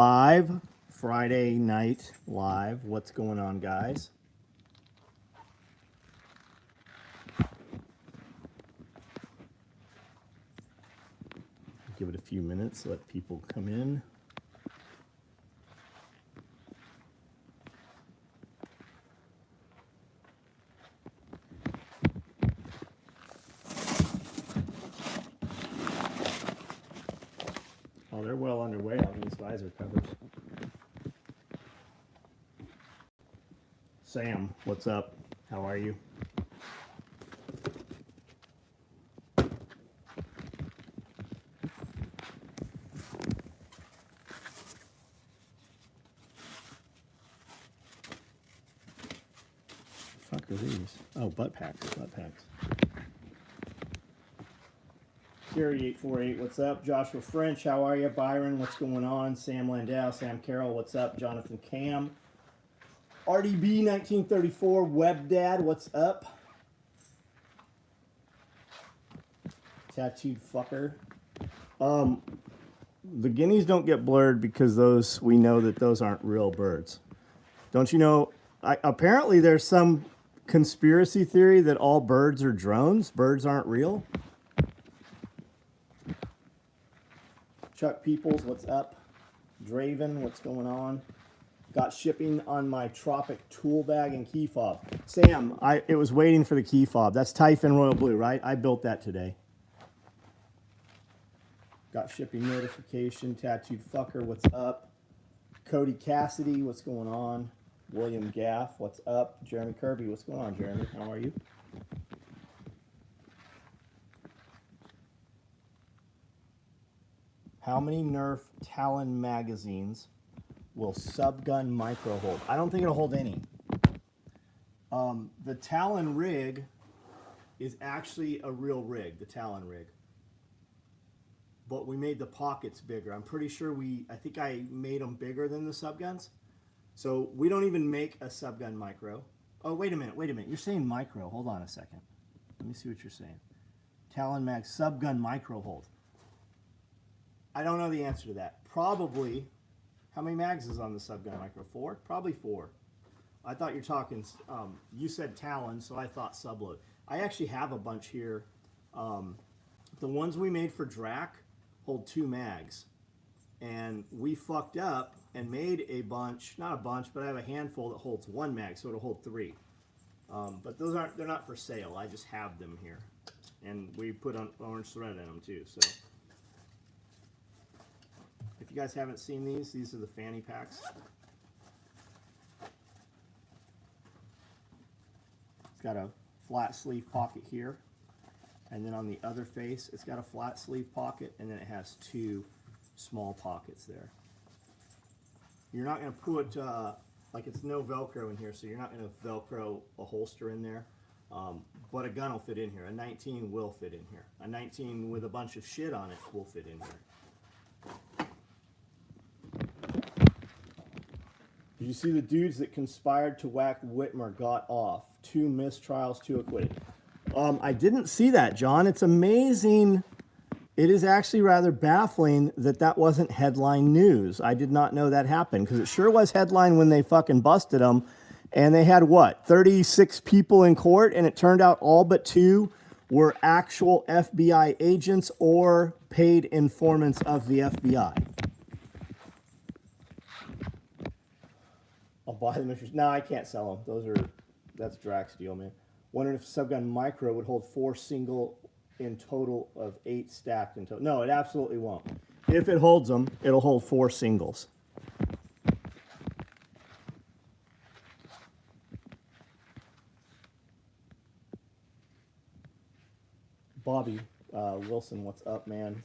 Live, Friday night live. What's going on, guys? Give it a few minutes, let people come in. Oh, they're well underway on these visor covers. Sam, what's up? How are you? Fuck are these? Oh, butt packs. Gary 848, what's up? Joshua French, how are you? Byron, what's going on? Sam Landau, Sam Carroll, what's up? Jonathan Cam. RDB 1934, Web Dad, what's up? Tattooed fucker. The guineas don't get blurred because those, we know that those aren't real birds. Don't you know, apparently there's some conspiracy theory that all birds are drones. Birds aren't real. Chuck Peoples, what's up? Draven, what's going on? Got shipping on my Tropic tool bag and key fob. Sam, it was waiting for the key fob. That's Typhon Royal Blue, right? I built that today. Got shipping notification. Tattooed fucker, what's up? Cody Cassidy, what's going on? William Gaff, what's up? Jeremy Kirby, what's going on, Jeremy? How are you? How many Nerf Talon magazines will Subgun Micro hold? I don't think it'll hold any. The Talon rig is actually a real rig, the Talon rig. But we made the pockets bigger. I'm pretty sure I think I made them bigger than the Subguns. So we don't even make a Subgun Micro. Oh, wait a minute. You're saying micro. Hold on a second. Let me see what you're saying. Talon Mag Subgun Micro hold. I don't know the answer to that. Probably, how many mags is on the Subgun Micro? 4? Probably 4. I thought you're talking, you said Talon, so I thought Subload. I actually have a bunch here. The ones we made for Drac hold 2 mags. And we fucked up and made a bunch, not a bunch, but I have a handful that holds 1 mag, so it'll hold 3. But they're not for sale. I just have them here. And we put on orange thread in them too, so. If you guys haven't seen these are the Fanny packs. It's got a flat sleeve pocket here, and then on the other face it's got a flat sleeve pocket, and then it has 2 small pockets there. You're not going to put, like, it's no Velcro in here, so you're not going to Velcro a holster in there, but a gun will fit in here. A 19 will fit in here. A 19 with a bunch of shit on it will fit in here. Did you see the dudes that conspired to whack Whitmer got off? 2 mistrials, 2 acquitted. I didn't see that, John. It's amazing. It is actually rather baffling that wasn't headline news. I did not know that happened, because it sure was headline when they fucking busted them. And they had, what, 36 people in court, and it turned out all but 2 were actual FBI agents or paid informants of the FBI. I'll buy them. No, I can't sell them. That's Drac's deal, man. Wondering if Subgun Micro would hold 4 single in total of 8 stacked in total. No, it absolutely won't. If it holds them, it'll hold 4 singles. Bobby Wilson, what's up, man?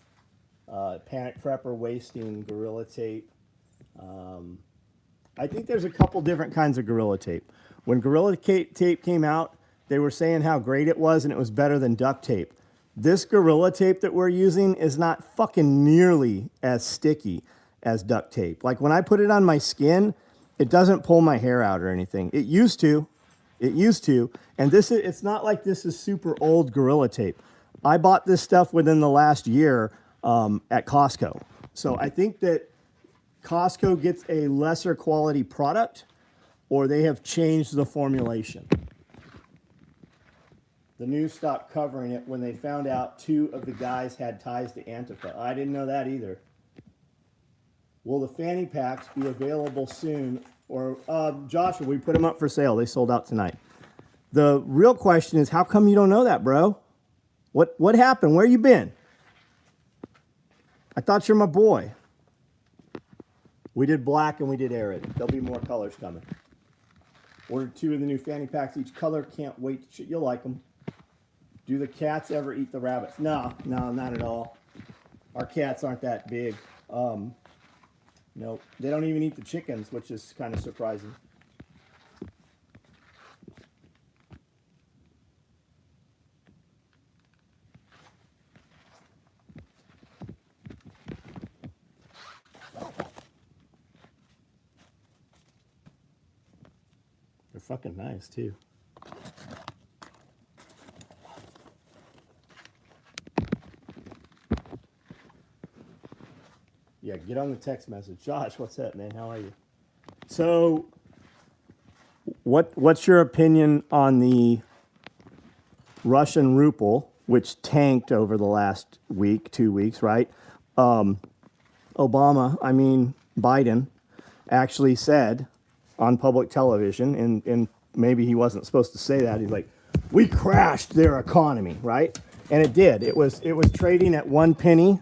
Panic Prepper wasting Gorilla Tape. I think there's a couple different kinds of Gorilla Tape. When Gorilla Tape came out, they were saying how great it was and it was better than duct tape. This Gorilla Tape that we're using is not fucking nearly as sticky as duct tape. Like, when I put it on my skin, it doesn't pull my hair out or anything. It used to. And it's not like this is super old Gorilla Tape. I bought this stuff within the last year at Costco. So I think that Costco gets a lesser quality product, or they have changed the formulation. The news stopped covering it when they found out 2 of the guys had ties to Antifa. I didn't know that either. Will the fanny packs be available soon? Or, Joshua, we put them up for sale. They sold out tonight. The real question is, how come you don't know that, bro? What happened? Where you been? I thought you're my boy. We did black and we did arid. There'll be more colors coming. Ordered 2 of the new fanny packs, each color. Can't wait. You'll like them. Do the cats ever eat the rabbits? No, not at all. Our cats aren't that big. No, they don't even eat the chickens, which is kind of surprising. They're fucking nice, too. Yeah, get on the text message. Josh, what's up, man? How are you? So, what's your opinion on the Russian ruble, which tanked over the last week, 2 weeks, right? Biden actually said on public television, and maybe he wasn't supposed to say that. He's like, we crashed their economy, right? And it did. It was trading at 1 penny.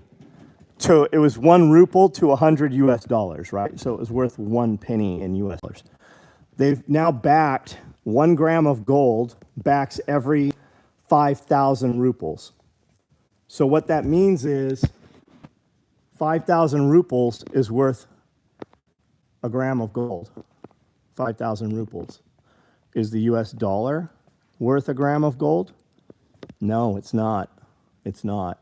So it was 1 ruble to $100, right? So it was worth 1 penny in US dollars. They've now backed 1 gram of gold backs every 5,000 rubles. So what that means is 5,000 rubles is worth a gram of gold. 5,000 rubles. Is the US dollar worth a gram of gold? No, it's not. It's not.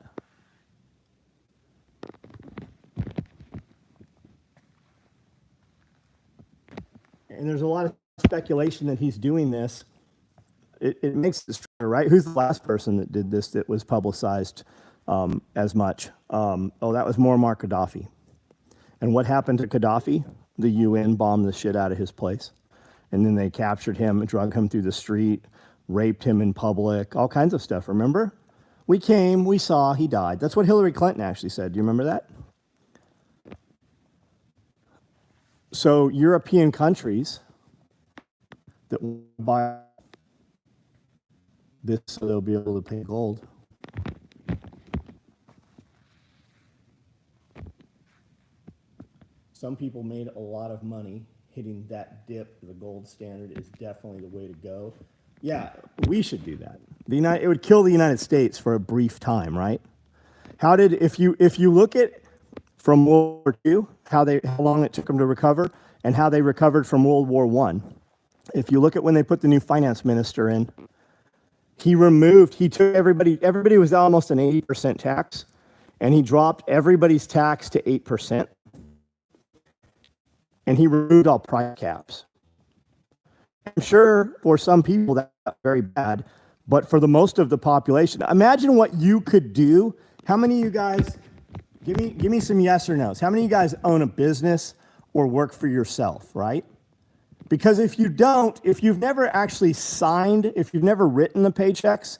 And there's a lot of speculation that he's doing this. It makes this true, right? Who's the last person that did this that was publicized as much? That was Muammar Gaddafi. And what happened to Gaddafi? The UN bombed the shit out of his place. And then they captured him, drug him through the street, raped him in public, all kinds of stuff, remember? We came, we saw, he died. That's what Hillary Clinton actually said. Do you remember that? So European countries that buy this, so they'll be able to pay gold. Some people made a lot of money hitting that dip. The gold standard is definitely the way to go. Yeah, we should do that. It would kill the United States for a brief time, right? If you look at from World War II, how long it took them to recover, and how they recovered from World War I. If you look at when they put the new finance minister in, he took everybody was almost an 80% tax, and he dropped everybody's tax to 8%. And he removed all price caps. I'm sure for some people that's very bad, but for the most of the population, imagine what you could do. How many of you guys, give me some yes or no's. How many of you guys own a business or work for yourself, right? Because if you don't, if you've never actually signed, if you've never written the paychecks,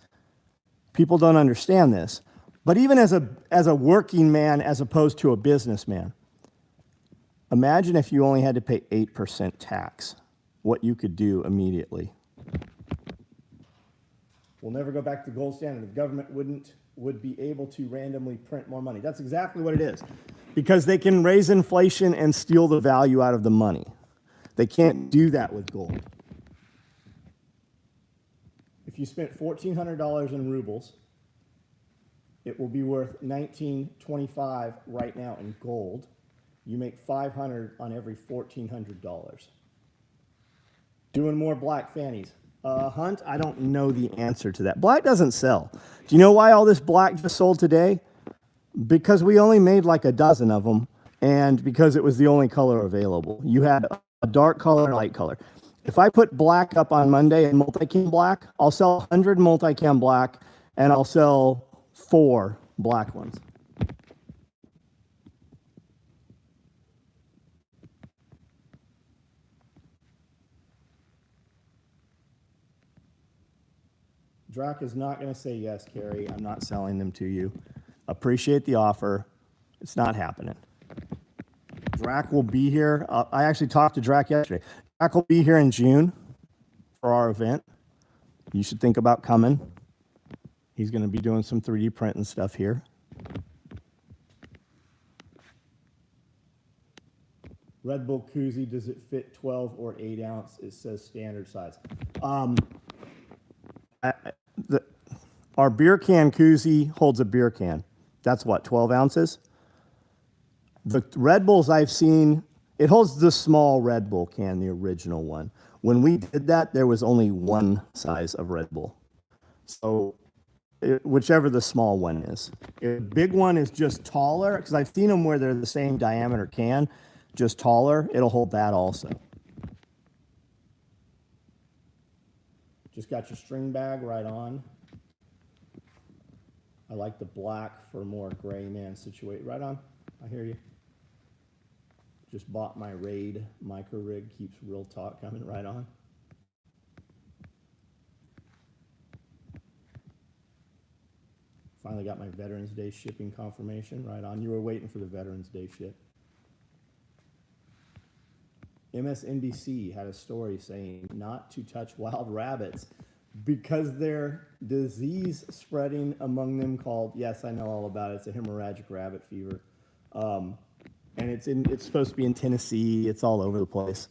people don't understand this. But even as a working man as opposed to a businessman, imagine if you only had to pay 8% tax, what you could do immediately. We'll never go back to the gold standard. The government would be able to randomly print more money. That's exactly what it is. Because they can raise inflation and steal the value out of the money. They can't do that with gold. If you spent $1,400 in rubles, it will be worth $1,925 right now in gold. You make $500 on every $1,400. Doing more black fannies. Hunt, I don't know the answer to that. Black doesn't sell. Do you know why all this black just sold today? Because we only made like a dozen of them, and because it was the only color available. You had a dark color and a light color. If I put black up on Monday and multicam black, I'll sell 100 multicam black, and I'll sell 4 black ones. Drac is not going to say yes, Carrie. I'm not selling them to you. Appreciate the offer. It's not happening. Drac will be here. I actually talked to Drac yesterday. Drac will be here in June for our event. You should think about coming. He's going to be doing some 3D printing stuff here. Red Bull koozie, does it fit 12 or 8 ounce? It says standard size. Our beer can koozie holds a beer can. That's what, 12 ounces? The Red Bulls I've seen, it holds the small Red Bull can, the original one. When we did that, there was only one size of Red Bull. So whichever the small one is. If the big one is just taller, because I've seen them where they're the same diameter can, just taller, it'll hold that also. Just got your string bag right on. I like the black for more gray man situate. Right on. I hear you. Just bought my Raid micro rig. Keeps real talk coming. Right on. Finally got my Veterans Day shipping confirmation. Right on. You were waiting for the Veterans Day ship. MSNBC had a story saying not to touch wild rabbits because they're disease spreading among them called, yes, I know all about it. It's a hemorrhagic rabbit fever. And it's supposed to be in Tennessee. It's all over the place.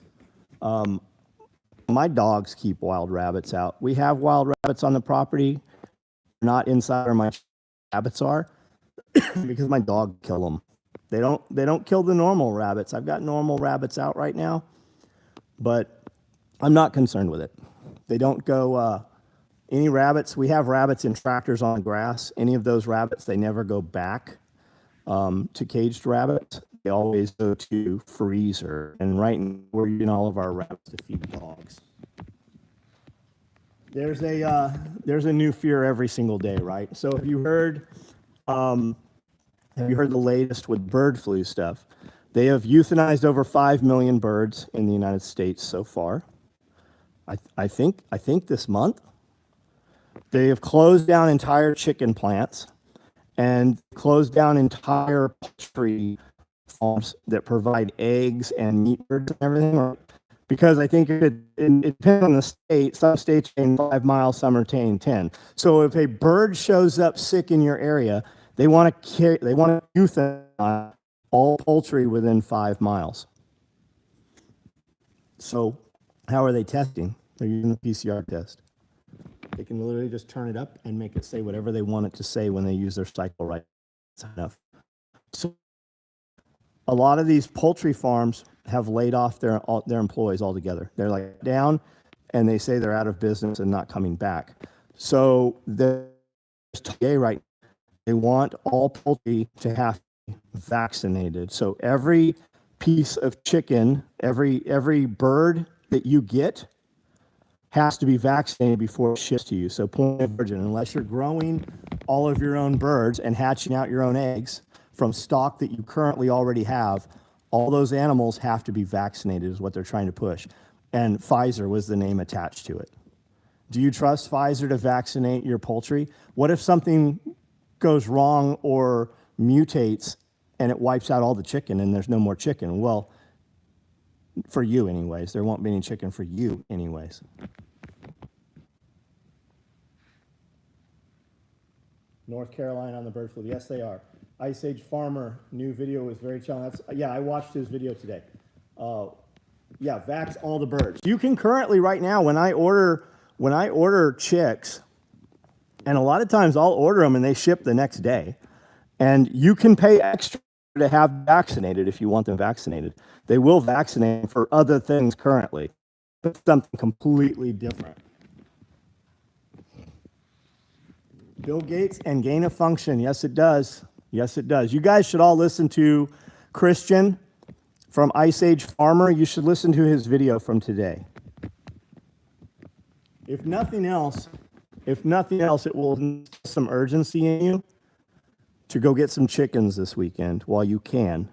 My dogs keep wild rabbits out. We have wild rabbits on the property, not inside where my rabbits are, because my dog kill them. They don't kill the normal rabbits. I've got normal rabbits out right now, but I'm not concerned with it. They don't go, any rabbits, we have rabbits in tractors on grass. Any of those rabbits, they never go back to caged rabbits. They always go to freezer. And right now, we're using all of our rabbits to feed dogs. There's a new fear every single day, right? So have you heard the latest with bird flu stuff? They have euthanized over 5 million birds in the United States so far. I think this month. They have closed down entire chicken plants and closed down entire poultry farms that provide eggs and meat birds and everything. Because I think it depends on the state. Some states retain 5 miles, some retain 10. So if a bird shows up sick in your area, they want to euthanize all poultry within 5 miles. So how are they testing? They're using a PCR test. They can literally just turn it up and make it say whatever they want it to say when they use their cycle right. That's enough. So a lot of these poultry farms have laid off their employees altogether. They're like down, and they say they're out of business and not coming back. So there's today right. They want all poultry to have to be vaccinated. So every piece of chicken, every bird that you get has to be vaccinated before it ships to you. So point of origin, unless you're growing all of your own birds and hatching out your own eggs from stock that you currently already have, all those animals have to be vaccinated is what they're trying to push. And Pfizer was the name attached to it. Do you trust Pfizer to vaccinate your poultry? What if something goes wrong or mutates and it wipes out all the chicken and there's no more chicken? Well, for you anyways. There won't be any chicken for you anyways. North Carolina on the bird flu. Yes, they are. Ice Age Farmer, new video was very challenging. Yeah, I watched his video today. Yeah, vax all the birds. You can currently right now, when I order chicks, and a lot of times I'll order them and they ship the next day, and you can pay extra to have vaccinated if you want them vaccinated. They will vaccinate for other things currently, but something completely different. Bill Gates and gain of function. Yes, it does. Yes, it does. You guys should all listen to Christian from Ice Age Farmer. You should listen to his video from today. If nothing else, it will instill some urgency in you to go get some chickens this weekend while you can.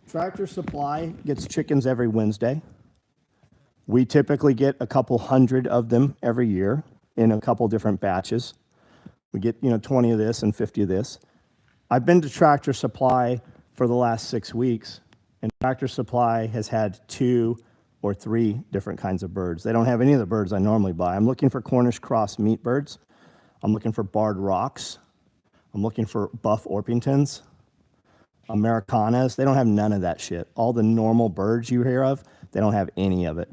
Tractor Supply gets chickens every Wednesday. We typically get a couple hundred of them every year in a couple different batches. We get, 20 of this and 50 of this. I've been to Tractor Supply for the last 6 weeks, and Tractor Supply has had 2 or 3 different kinds of birds. They don't have any of the birds I normally buy. I'm looking for Cornish cross meat birds. I'm looking for barred rocks. I'm looking for buff Orpingtons, Americanas. They don't have none of that shit. All the normal birds you hear of, they don't have any of it.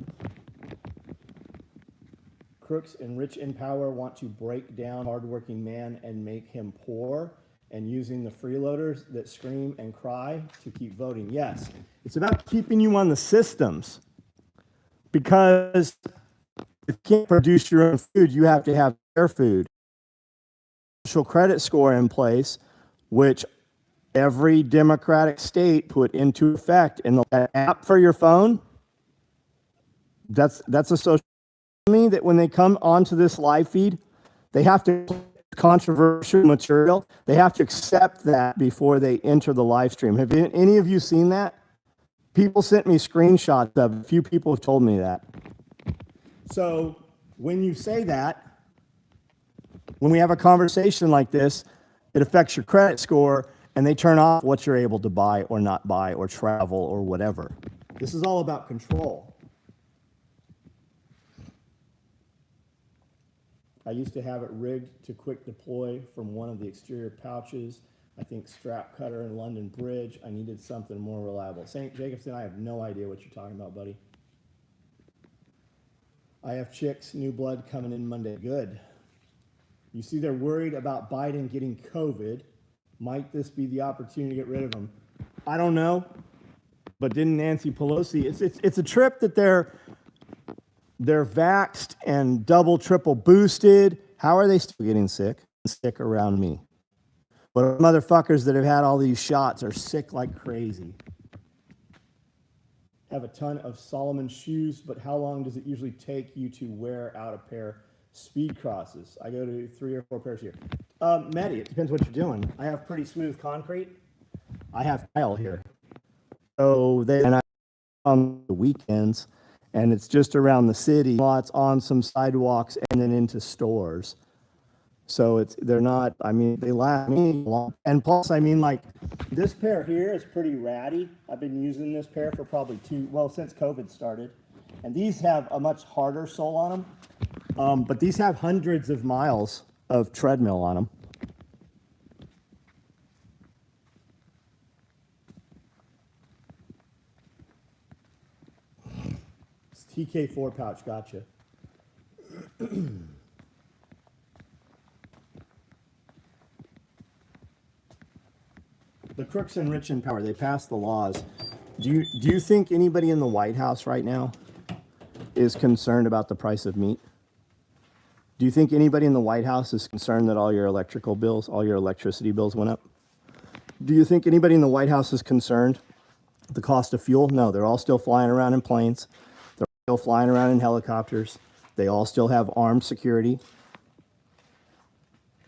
Crooks and rich in power want to break down hardworking man and make him poor, and using the freeloaders that scream and cry to keep voting. Yes, it's about keeping you on the systems, because if you can't produce your own food, you have to have their food. Social credit score in place, which every Democratic state put into effect in the app for your phone. That's a social me that when they come onto this live feed, they have to controversial material. They have to accept that before they enter the live stream. Have any of you seen that? People sent me screenshots of it. A few people have told me that. So when you say that, when we have a conversation like this, it affects your credit score, and they turn off what you're able to buy or not buy or travel or whatever. This is all about control. I used to have it rigged to quick deploy from one of the exterior pouches. I think strap cutter and London Bridge. I needed something more reliable. St. Jacobson, I have no idea what you're talking about, buddy. I have chicks, new blood coming in Monday. Good. You see, they're worried about Biden getting COVID. Might this be the opportunity to get rid of him? I don't know. But didn't Nancy Pelosi? It's a trip that they're vaxxed and double, triple boosted. How are they still getting sick? Sick around me. But motherfuckers that have had all these shots are sick like crazy. Have a ton of Solomon shoes, but how long does it usually take you to wear out a pair? Speed crosses. I go to 3 or 4 pairs here. Maddie, it depends what you're doing. I have pretty smooth concrete. I have tile here. So and I on the weekends, and it's just around the city lots, on some sidewalks, and then into stores. So they're not, they last me long. And plus, like this pair here is pretty ratty. I've been using this pair for probably since COVID started. And these have a much harder sole on them. But these have hundreds of miles of treadmill on them. It's TK4 pouch, gotcha. The crooks and rich in power, they passed the laws. Do you think anybody in the White House right now is concerned about the price of meat? Do you think anybody in the White House is concerned that all your electrical bills, all your electricity bills went up? Do you think anybody in the White House is concerned the cost of fuel? No, they're all still flying around in planes. They're still flying around in helicopters. They all still have armed security.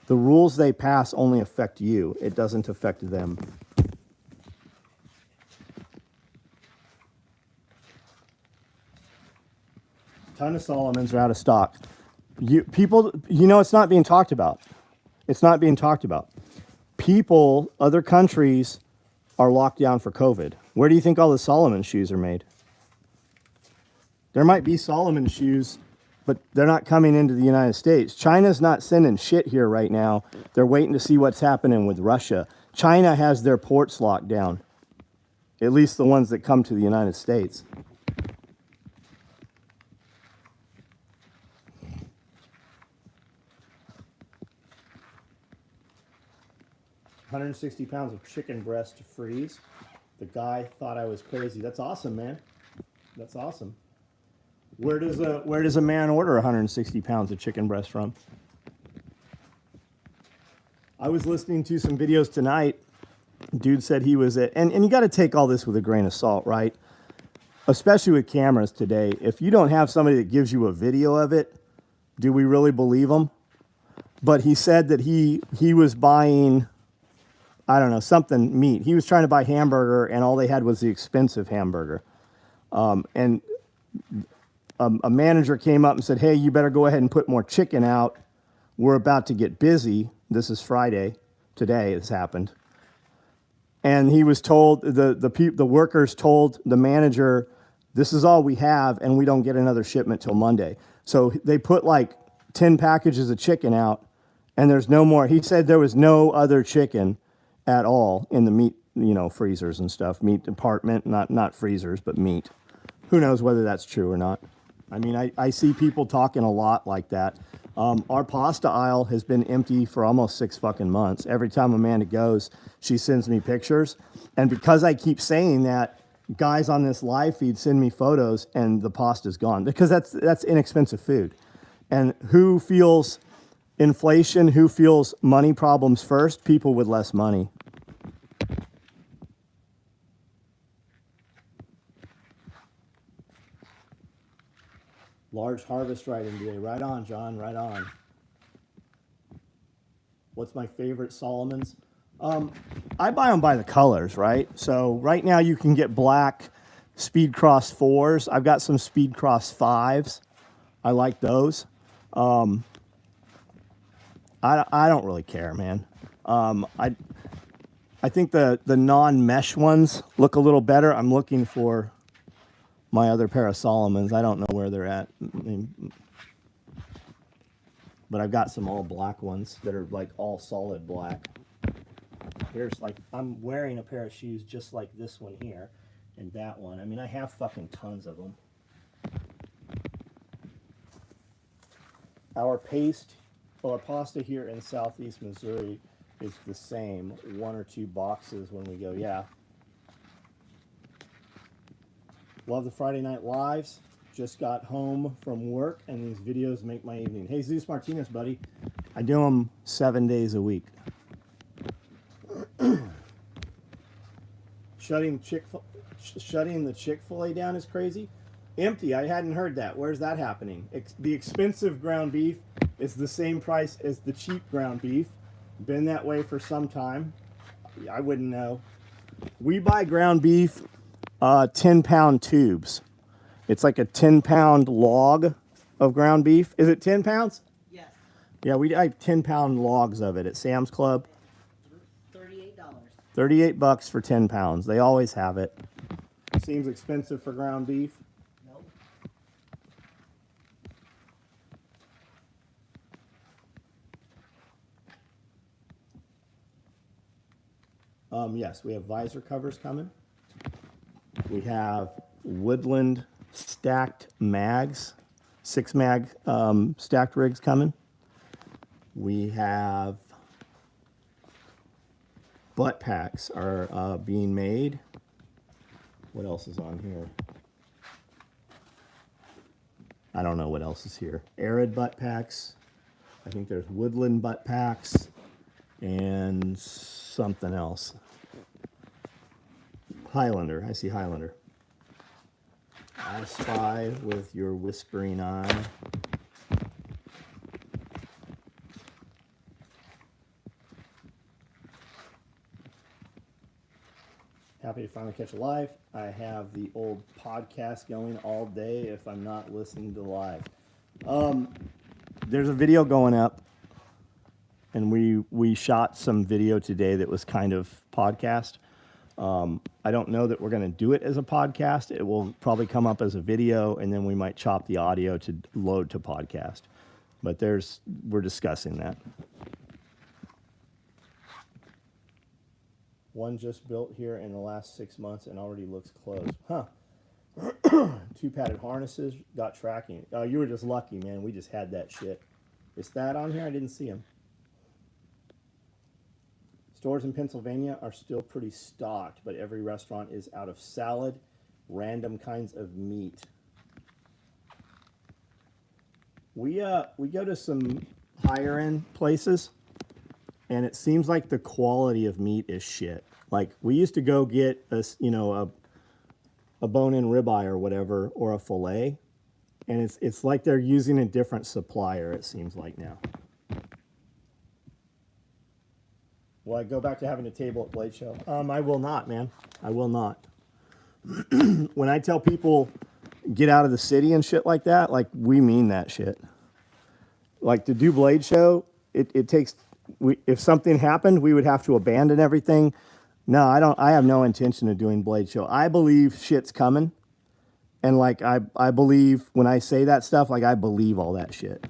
The rules they pass only affect you. It doesn't affect them. A ton of Solomons are out of stock. It's not being talked about. It's not being talked about. People, other countries are locked down for COVID. Where do you think all the Solomon shoes are made? There might be Solomon shoes, but they're not coming into the United States. China's not sending shit here right now. They're waiting to see what's happening with Russia. China has their ports locked down, at least the ones that come to the United States. $160 pounds of chicken breast to freeze. The guy thought I was crazy. That's awesome, man. That's awesome. Where does a man order 160 pounds of chicken breast from? I was listening to some videos tonight. Dude said he was and you got to take all this with a grain of salt, right? Especially with cameras today. If you don't have somebody that gives you a video of it, do we really believe them? But he said that he was buying, I don't know, something meat. He was trying to buy hamburger, and all they had was the expensive hamburger. And a manager came up and said, hey, you better go ahead and put more chicken out. We're about to get busy. This is Friday. Today this happened. And he was told, the workers told the manager, this is all we have, and we don't get another shipment till Monday. So they put like 10 packages of chicken out, and there's no more. He said there was no other chicken at all in the meat, freezers and stuff. Meat department, not freezers, but meat. Who knows whether that's true or not. I mean, I see people talking a lot like that. Our pasta aisle has been empty for almost 6 fucking months. Every time Amanda goes, she sends me pictures. And because I keep saying that, guys on this live feed send me photos and the pasta's gone. Because that's inexpensive food. And who feels inflation, who feels money problems first? People with less money. Large harvest right today. Right on, John. Right on. What's my favorite Solomons? I buy them by the colors, right? So right now you can get black Speed Cross 4s. I've got some Speed Cross 5s. I like those. I don't really care, man. I think the non-mesh ones look a little better. I'm looking for my other pair of Solomons. I don't know where they're at. But I've got some all black ones that are like all solid black. Here's like, I'm wearing a pair of shoes just like this one here and that one. I mean, I have fucking tons of them. Our pasta here in Southeast Missouri is the same. 1 or 2 boxes when we go, yeah. Love the Friday Night Lives. Just got home from work, and these videos make my evening. Hey, Zeus Martinez, buddy. I do them 7 days a week. Shutting the Chick-fil-A down is crazy. Empty. I hadn't heard that. Where's that happening? The expensive ground beef is the same price as the cheap ground beef. Been that way for some time. I wouldn't know. We buy ground beef 10-pound tubes. It's like a 10-pound log of ground beef. Is it 10 pounds? Yes. Yeah, we buy 10-pound logs of it at Sam's Club. $38. $38 for 10 pounds. They always have it. Seems expensive for ground beef. Nope. Yes, we have visor covers coming. We have Woodland stacked mags, 6 mag stacked rigs coming. We have butt packs are being made. What else is on here? I don't know what else is here. Arid butt packs. I think there's Woodland butt packs and something else. Highlander. I see Highlander. I spy with your whispering eye. Happy to finally catch a live. I have the old podcast going all day if I'm not listening to live. There's a video going up, and we shot some video today that was kind of podcast. I don't know that we're going to do it as a podcast. It will probably come up as a video, and then we might chop the audio to load to podcast. But we're discussing that. One just built here in the last 6 months and already looks closed. Huh. 2 padded harnesses, got tracking. Oh, you were just lucky, man. We just had that shit. Is that on here? I didn't see him. Stores in Pennsylvania are still pretty stocked, but every restaurant is out of salad, random kinds of meat. We go to some higher end places, and it seems like the quality of meat is shit. Like, we used to go get a bone-in ribeye or whatever, or a fillet, and it's like they're using a different supplier, it seems like now. Will I go back to having a table at Blade Show? I will not, man. I will not. When I tell people, get out of the city and shit like that, like we mean that shit. Like to do Blade Show, it takes, if something happened, we would have to abandon everything. No, I have no intention of doing Blade Show. I believe shit's coming. And like, I believe when I say that stuff, like I believe all that shit.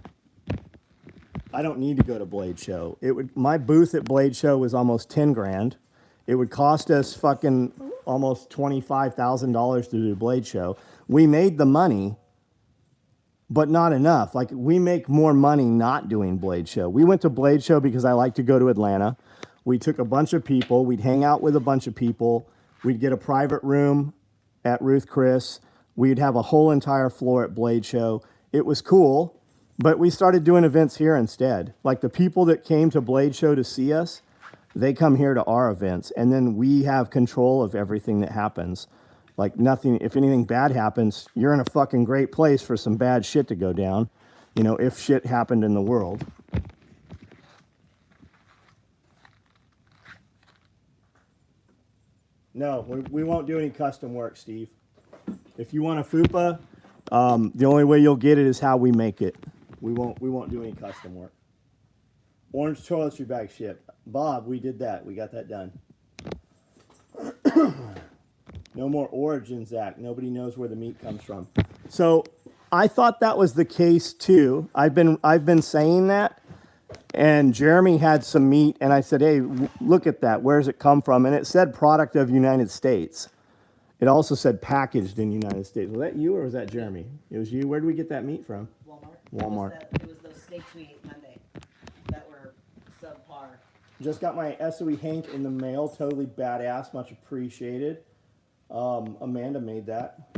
I don't need to go to Blade Show. My booth at Blade Show was almost 10 grand. It would cost us fucking almost $25,000 to do Blade Show. We made the money, but not enough. Like we make more money not doing Blade Show. We went to Blade Show because I like to go to Atlanta. We took a bunch of people. We'd hang out with a bunch of people. We'd get a private room at Ruth Chris. We'd have a whole entire floor at Blade Show. It was cool, but we started doing events here instead. Like the people that came to Blade Show to see us, they come here to our events, and then we have control of everything that happens. Like nothing, if anything bad happens, you're in a fucking great place for some bad shit to go down, you know, if shit happened in the world. No, we won't do any custom work, Steve. If you want a fupa, the only way you'll get it is how we make it. We won't do any custom work. Orange toiletry bag shipped. Bob, we did that. We got that done. No more origins act. Nobody knows where the meat comes from. So I thought that was the case too. I've been saying that, and Jeremy had some meat, and I said, "Hey, look at that. Where does it come from?" And it said product of United States. It also said packaged in United States. Was that you or was that Jeremy? It was you. Where did we get that meat from? Walmart. It was those steaks we ate Monday that were subpar. Just got my SOE Hank in the mail. Totally badass. Much appreciated. Amanda made that.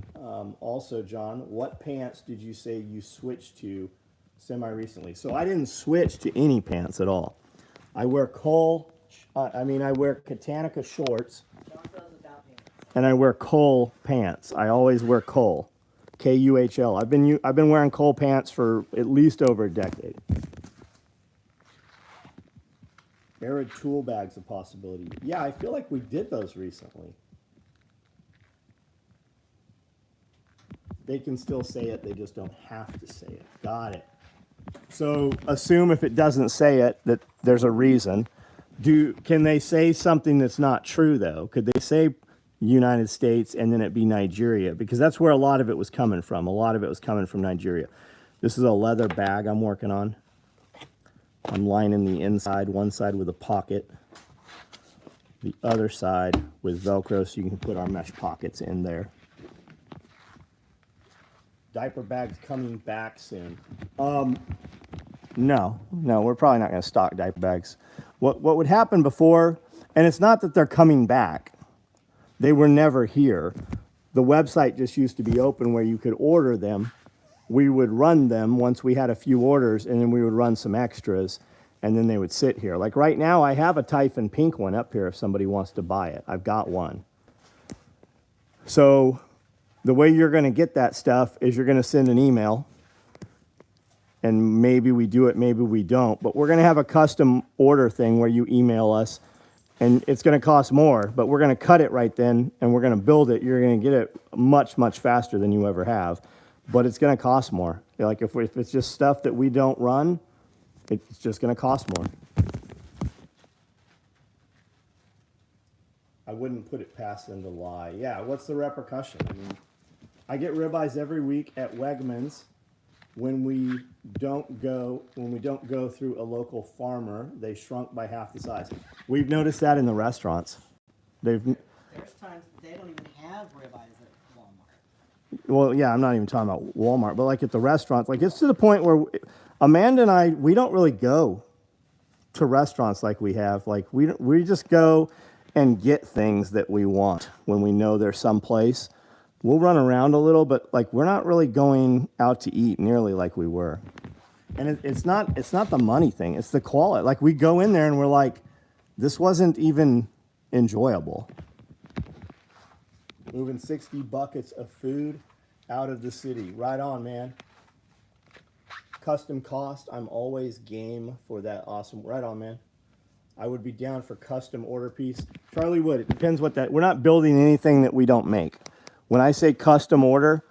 Also, John, what pants did you say you switched to semi-recently? So I didn't switch to any pants at all. I wear I wear Katanica shorts. And I wear Cole pants. I always wear Cole. K-U-H-L. I've been wearing Cole pants for at least over a decade. Arid tool bags a possibility. Yeah, I feel like we did those recently. They can still say it, they just don't have to say it. Got it. So assume if it doesn't say it that there's a reason. Can they say something that's not true though? Could they say United States and then it be Nigeria? Because that's where a lot of it was coming from. A lot of it was coming from Nigeria. This is a leather bag I'm working on. I'm lining the inside, one side with a pocket, the other side with Velcro so you can put our mesh pockets in there. Diaper bags coming back soon. No, we're probably not going to stock diaper bags. What would happen before, and it's not that they're coming back. They were never here. The website just used to be open where you could order them. We would run them once we had a few orders, and then we would run some extras, and then they would sit here. Like right now, I have a Typhon pink one up here if somebody wants to buy it. I've got one. So the way you're going to get that stuff is you're going to send an email, and maybe we do it, maybe we don't. But we're going to have a custom order thing where you email us, and it's going to cost more, but we're going to cut it right then, and we're going to build it. You're going to get it much, much faster than you ever have, but it's going to cost more. Like if it's just stuff that we don't run, it's just going to cost more. I wouldn't put it past them to lie. Yeah, what's the repercussion? I mean, I get ribeyes every week at Wegmans. When we don't go through a local farmer, they shrunk by half the size. We've noticed that in the restaurants. There's times they don't even have ribeyes at Walmart. Well, yeah, I'm not even talking about Walmart, but like at the restaurants, like it's to the point where Amanda and I, we don't really go to restaurants like we have. Like we just go and get things that we want when we know there's someplace. We'll run around a little, but like we're not really going out to eat nearly like we were. And it's not the money thing, it's the quality. Like we go in there and we're like, this wasn't even enjoyable. Moving 60 buckets of food out of the city. Right on, man. Custom cost, I'm always game for that. Awesome. Right on, man. I would be down for custom order piece. Charlie would. It depends what that, we're not building anything that we don't make. When I say custom order,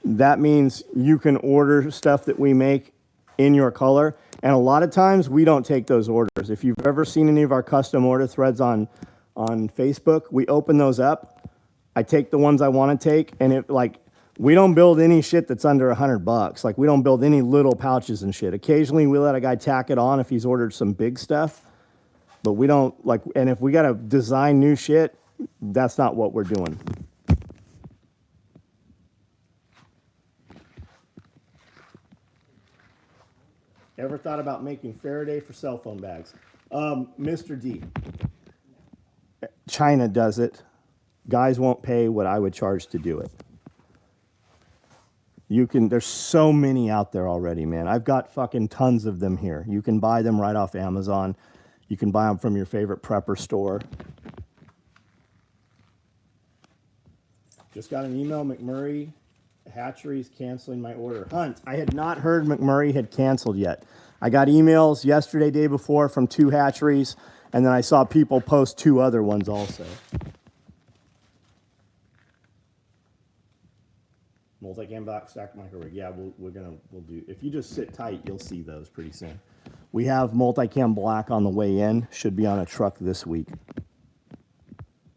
that means you can order stuff that we make in your color. And a lot of times we don't take those orders. If you've ever seen any of our custom order threads on Facebook, we open those up. I take the ones I want to take, and it like, we don't build any shit that's under $100. Like, we don't build any little pouches and shit. Occasionally we let a guy tack it on if he's ordered some big stuff, but we don't like, and if we got to design new shit, that's not what we're doing. Ever thought about making Faraday for cell phone bags? Mr. D. China does it. Guys won't pay what I would charge to do it. There's so many out there already, man. I've got fucking tons of them here. You can buy them right off Amazon. You can buy them from your favorite prepper store. Just got an email, McMurray Hatchery's canceling my order. Hunt, I had not heard McMurray had canceled yet. I got emails yesterday, day before, from 2 hatcheries, and then I saw people post 2 other ones also. Multi-cam box, stack microwave. Yeah, we'll do. If you just sit tight, you'll see those pretty soon. We have multi-cam black on the way in. Should be on a truck this week.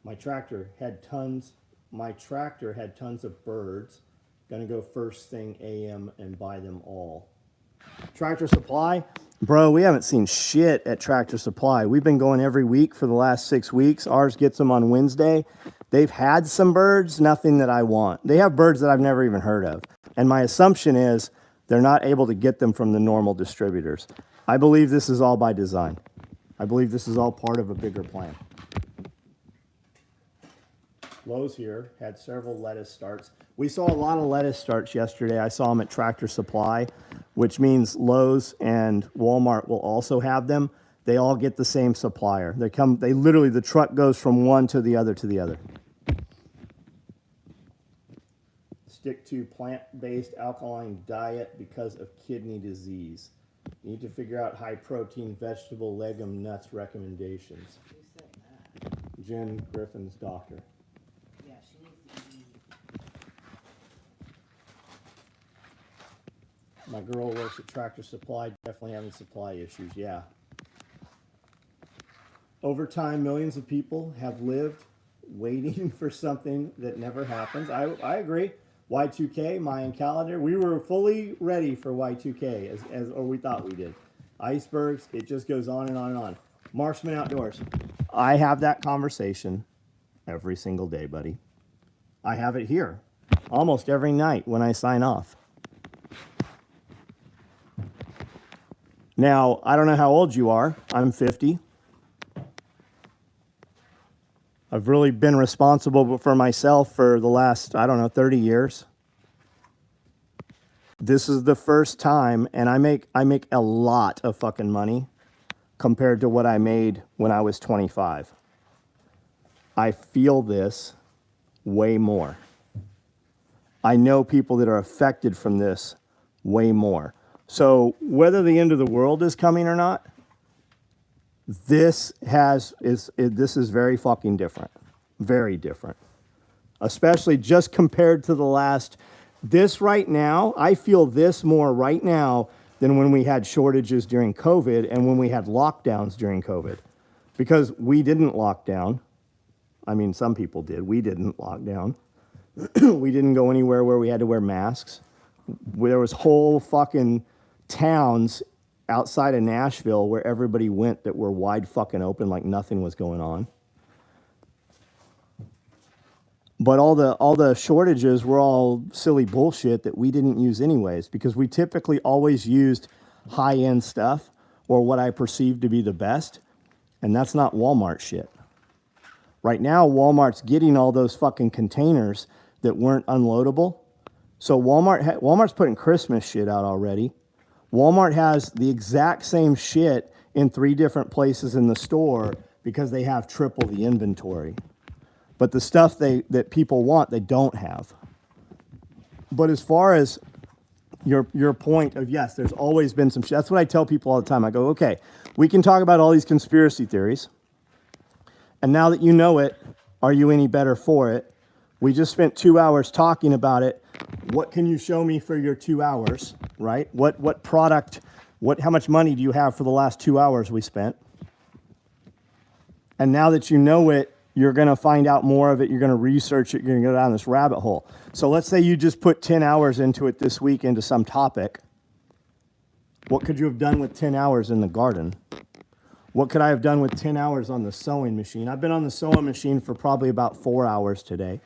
My tractor had tons of birds. Gonna go first thing AM and buy them all. Tractor Supply, bro, we haven't seen shit at Tractor Supply. We've been going every week for the last 6 weeks. Ours gets them on Wednesday. They've had some birds, nothing that I want. They have birds that I've never even heard of. And my assumption is they're not able to get them from the normal distributors. I believe this is all by design. I believe this is all part of a bigger plan. Lowe's here had several lettuce starts. We saw a lot of lettuce starts yesterday. I saw them at Tractor Supply, which means Lowe's and Walmart will also have them. They all get the same supplier. They literally, the truck goes from one to the other to the other. Stick to plant-based alkaline diet because of kidney disease. Need to figure out high protein vegetable, legume, nuts recommendations. Who said that? Jen Griffin's doctor. Yeah, she needs to eat. My girl works at Tractor Supply, definitely having supply issues, yeah. Over time, millions of people have lived waiting for something that never happens. I agree. Y2K, Mayan calendar, we were fully ready for Y2K, or we thought we did. Icebergs, it just goes on and on and on. Marksman Outdoors. I have that conversation every single day, buddy. I have it here almost every night when I sign off. Now, I don't know how old you are. I'm 50. I've really been responsible for myself for the last, 30 years. This is the first time, and I make a lot of fucking money compared to what I made when I was 25. I feel this way more. I know people that are affected from this way more. So whether the end of the world is coming or not, this is very fucking different. Very different. Especially just compared to the last, this right now, I feel this more right now than when we had shortages during COVID and when we had lockdowns during COVID. Because we didn't lock down. I mean, some people did. We didn't lock down. We didn't go anywhere where we had to wear masks. There was whole fucking towns outside of Nashville where everybody went that were wide fucking open like nothing was going on. But all the shortages were all silly bullshit that we didn't use anyways, because we typically always used high-end stuff or what I perceived to be the best, and that's not Walmart shit. Right now, Walmart's getting all those fucking containers that weren't unloadable. So Walmart's putting Christmas shit out already. Walmart has the exact same shit in 3 different places in the store because they have triple the inventory. But the stuff that people want, they don't have. But as far as your point of, yes, there's always been some shit. That's what I tell people all the time. I go, okay, we can talk about all these conspiracy theories. And now that you know it, are you any better for it? We just spent 2 hours talking about it. what can you show me for your 2 hours, right? What product, how much money do you have for the last 2 hours we spent? And now that you know it, you're going to find out more of it. You're going to research it. You're going to go down this rabbit hole. So let's say you just put 10 hours into it this week into some topic. What could you have done with 10 hours in the garden? What could I have done with 10 hours on the sewing machine? I've been on the sewing machine for probably about 4 hours today,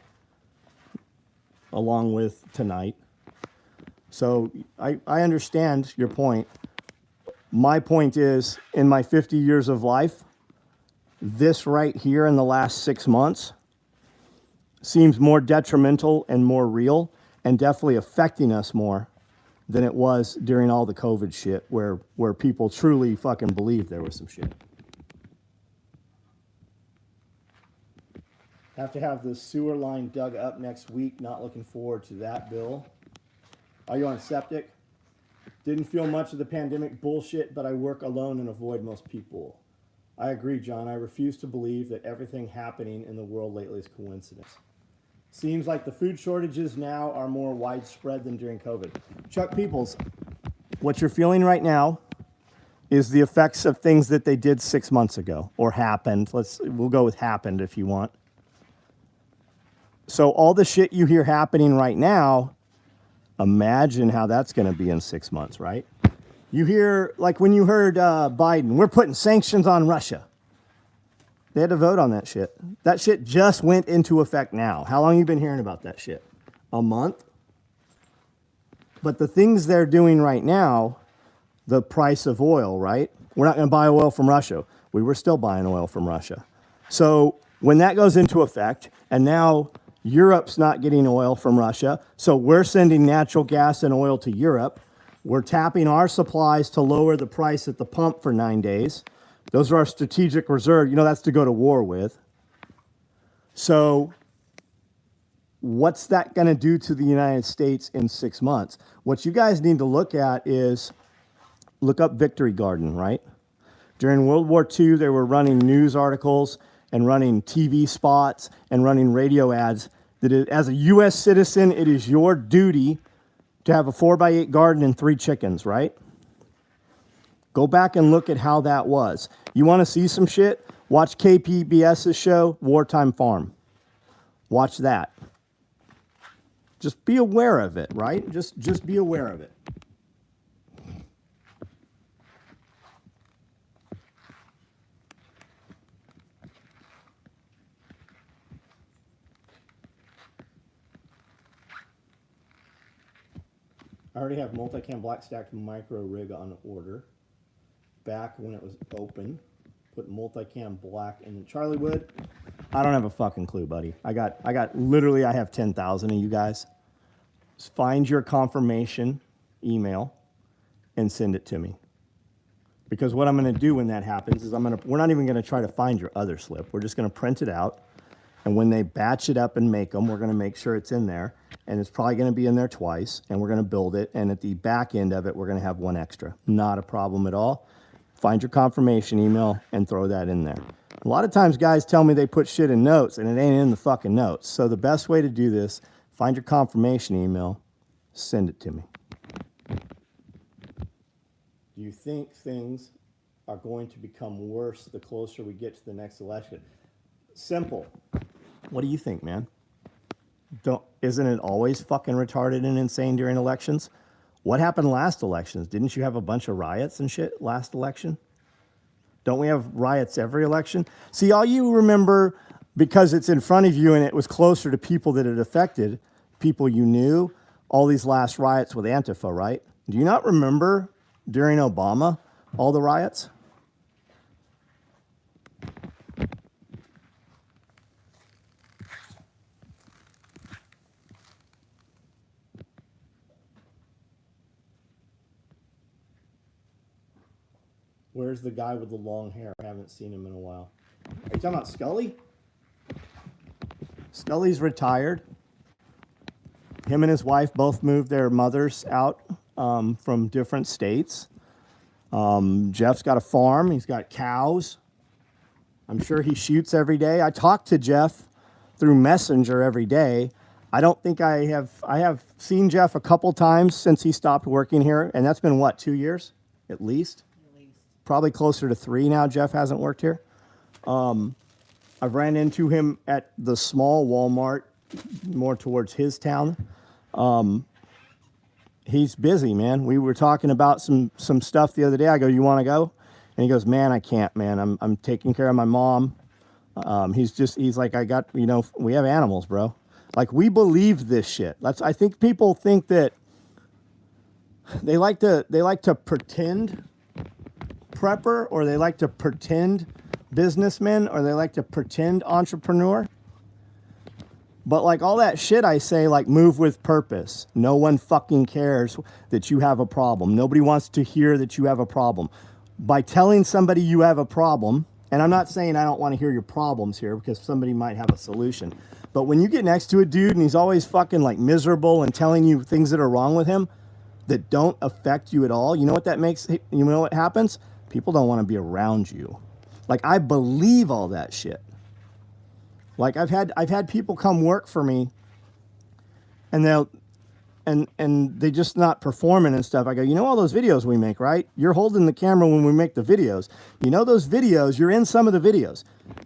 along with tonight. So I understand your point. My point is, in my 50 years of life, this right here in the last 6 months seems more detrimental and more real and definitely affecting us more than it was during all the COVID shit where people truly fucking believed there was some shit. Have to have the sewer line dug up next week. Not looking forward to that, Bill. Are you on septic? Didn't feel much of the pandemic bullshit, but I work alone and avoid most people. I agree, John. I refuse to believe that everything happening in the world lately is coincidence. Seems like the food shortages now are more widespread than during COVID. Chuck Peoples, what you're feeling right now is the effects of things that they did 6 months ago or happened. We'll go with happened if you want. So all the shit you hear happening right now, imagine how that's going to be in 6 months, right? You hear, like when you heard Biden, we're putting sanctions on Russia. They had to vote on that shit. That shit just went into effect now. How long have you been hearing about that shit? A month? But the things they're doing right now, the price of oil, right? We're not going to buy oil from Russia. We were still buying oil from Russia. So when that goes into effect, and now Europe's not getting oil from Russia, so we're sending natural gas and oil to Europe. We're tapping our supplies to lower the price at the pump for 9 days. Those are our strategic reserve. You know, that's to go to war with. So what's that going to do to the United States in 6 months? What you guys need to look at is, look up Victory Garden, right? During World War II, they were running news articles and running TV spots and running radio ads that as a U.S. citizen, it is your duty to have a 4x8 garden and 3 chickens, right? Go back and look at how that was. You want to see some shit? Watch KPBS's show, Wartime Farm. Watch that. Just be aware of it, right? Just be aware of it. I already have multicam black stacked micro rig on order. Back when it was open, put multicam black in the Charlie Wood. I don't have a fucking clue, buddy. I have 10,000 of you guys. Just find your confirmation email and send it to me. Because what I'm going to do when that happens is we're not even going to try to find your other slip. We're just going to print it out. And when they batch it up and make them, we're going to make sure it's in there. And it's probably going to be in there twice. And we're going to build it. And at the back end of it, we're going to have one extra. Not a problem at all. Find your confirmation email and throw that in there. A lot of times guys tell me they put shit in notes and it ain't in the fucking notes. So the best way to do this, find your confirmation email, send it to me. Do you think things are going to become worse the closer we get to the next election? Simple. What do you think, man? Isn't it always fucking retarded and insane during elections? What happened last elections? Didn't you have a bunch of riots and shit last election? Don't we have riots every election? See, all you remember, because it's in front of you and it was closer to people that it affected, people you knew, all these last riots with Antifa, right? Do you not remember during Obama all the riots? Where's the guy with the long hair? I haven't seen him in a while. Are you talking about Scully? Scully's retired. Him and his wife both moved their mothers out from different states. Jeff's got a farm. He's got cows. I'm sure he shoots every day. I talk to Jeff through Messenger every day. I don't think I have seen Jeff a couple times since he stopped working here, and that's been what, 2 years at least? At least. Probably closer to 3 now. Jeff hasn't worked here. I've ran into him at the small Walmart, more towards his town. He's busy, man. We were talking about some stuff the other day. I go, "You want to go?" And he goes, "Man, I can't, man. I'm taking care of my mom." He's like, "I got, we have animals, bro." Like, we believe this shit. I think people think that they like to pretend prepper, or they like to pretend businessman, or they like to pretend entrepreneur. But like all that shit I say, like, move with purpose. No one fucking cares that you have a problem. Nobody wants to hear that you have a problem. By telling somebody you have a problem, and I'm not saying I don't want to hear your problems here, because somebody might have a solution. But when you get next to a dude and he's always fucking like miserable and telling you things that are wrong with him that don't affect you at all, you know what that makes, you know what happens? People don't want to be around you. Like, I believe all that shit. Like, I've had people come work for me, and they just not performing and stuff. I go, "You know all those videos we make, right? You're holding the camera when we make the videos. You know those videos, you're in some of the videos.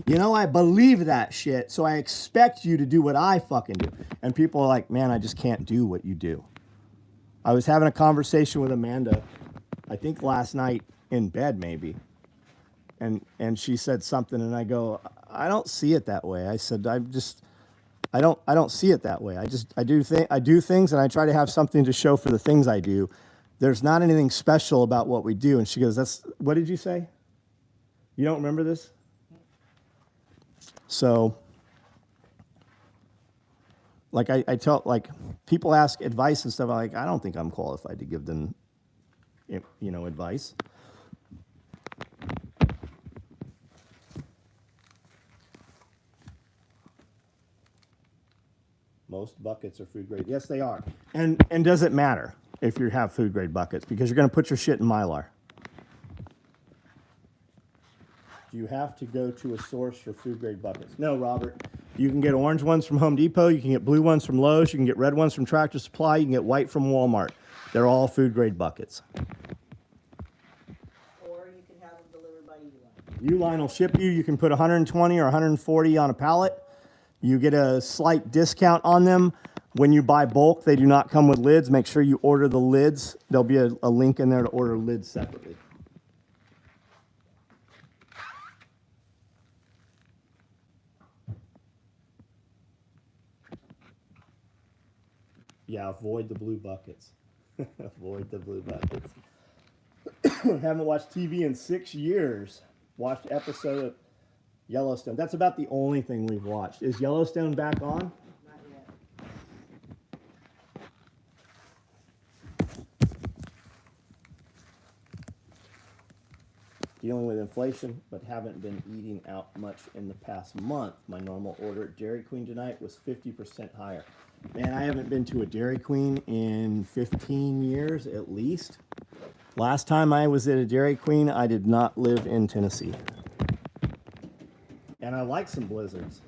You know, I believe that shit, so I expect you to do what I fucking do." And people are like, "Man, I just can't do what you do." I was having a conversation with Amanda, I think last night in bed maybe. And she said something, and I go, "I don't see it that way." I said, I don't see it that way. I do things, and I try to have something to show for the things I do. There's not anything special about what we do. And she goes, what did you say? You don't remember this? So, like, I tell, like, people ask advice and stuff. I'm like, I don't think I'm qualified to give them, advice. Most buckets are food grade. Yes, they are. And does it matter if you have food grade buckets? Because you're going to put your shit in Mylar. Do you have to go to a source for food grade buckets? No, Robert. You can get orange ones from Home Depot. You can get blue ones from Lowe's. You can get red ones from Tractor Supply. You can get white from Walmart. They're all food grade buckets. Or you can have them delivered by Uline. Uline will ship you. You can put 120 or 140 on a pallet. You get a slight discount on them. When you buy bulk, they do not come with lids. Make sure you order the lids. There'll be a link in there to order lids separately. Yeah, avoid the blue buckets. Avoid the blue buckets. Haven't watched TV in 6 years. Watched episode of Yellowstone. That's about the only thing we've watched. Is Yellowstone back on? Not yet. Dealing with inflation, but haven't been eating out much in the past month. My normal order at Dairy Queen tonight was 50% higher. Man, I haven't been to a Dairy Queen in 15 years at least. Last time I was at a Dairy Queen, I did not live in Tennessee. And I like some blizzards.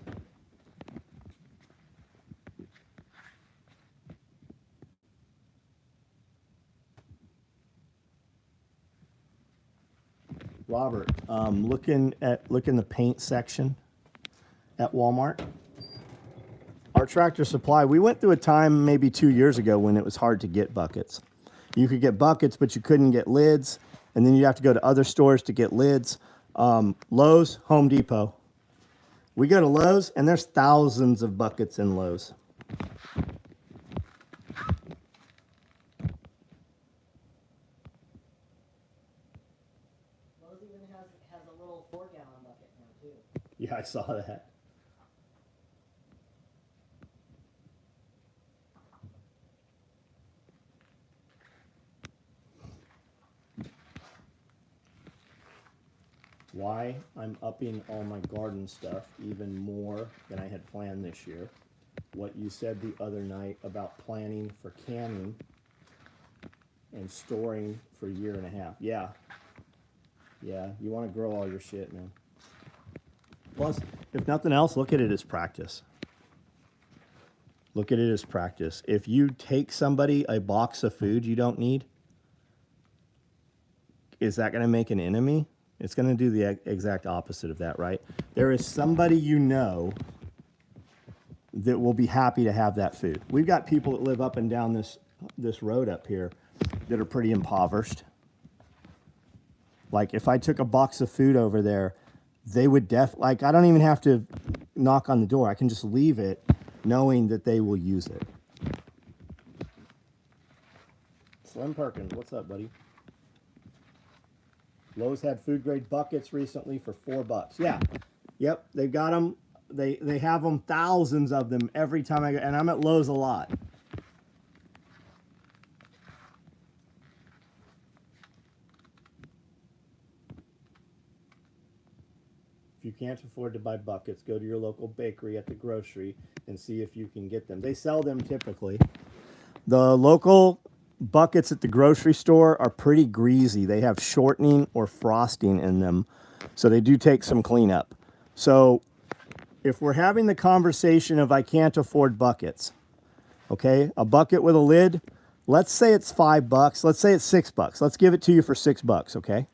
Robert, look in the paint section at Walmart. Our Tractor Supply, we went through a time maybe 2 years ago when it was hard to get buckets. You could get buckets, but you couldn't get lids, and then you'd have to go to other stores to get lids. Lowe's, Home Depot. We go to Lowe's, and there's thousands of buckets in Lowe's. Lowe's even has a little 4-gallon bucket now too. Yeah, I saw that. Why I'm upping all my garden stuff even more than I had planned this year. What you said the other night about planning for canning and storing for a year and a half. Yeah. Yeah, you want to grow all your shit, man. Plus, if nothing else, look at it as practice. Look at it as practice. If you take somebody a box of food you don't need, is that going to make an enemy? It's going to do the exact opposite of that, right? There is somebody you know that will be happy to have that food. We've got people that live up and down this road up here that are pretty impoverished. Like if I took a box of food over there, they would like I don't even have to knock on the door. I can just leave it knowing that they will use it. Slim Perkins, what's up, buddy? Lowe's had food grade buckets recently for $4. Yeah, yep, they've got them. They have them, thousands of them every time I go, and I'm at Lowe's a lot. If you can't afford to buy buckets, go to your local bakery at the grocery and see if you can get them. They sell them typically. The local buckets at the grocery store are pretty greasy. They have shortening or frosting in them, so they do take some cleanup. So if we're having the conversation of I can't afford buckets, okay, a bucket with a lid, let's say it's $5. Let's say it's $6. Let's give it to you for $6, okay?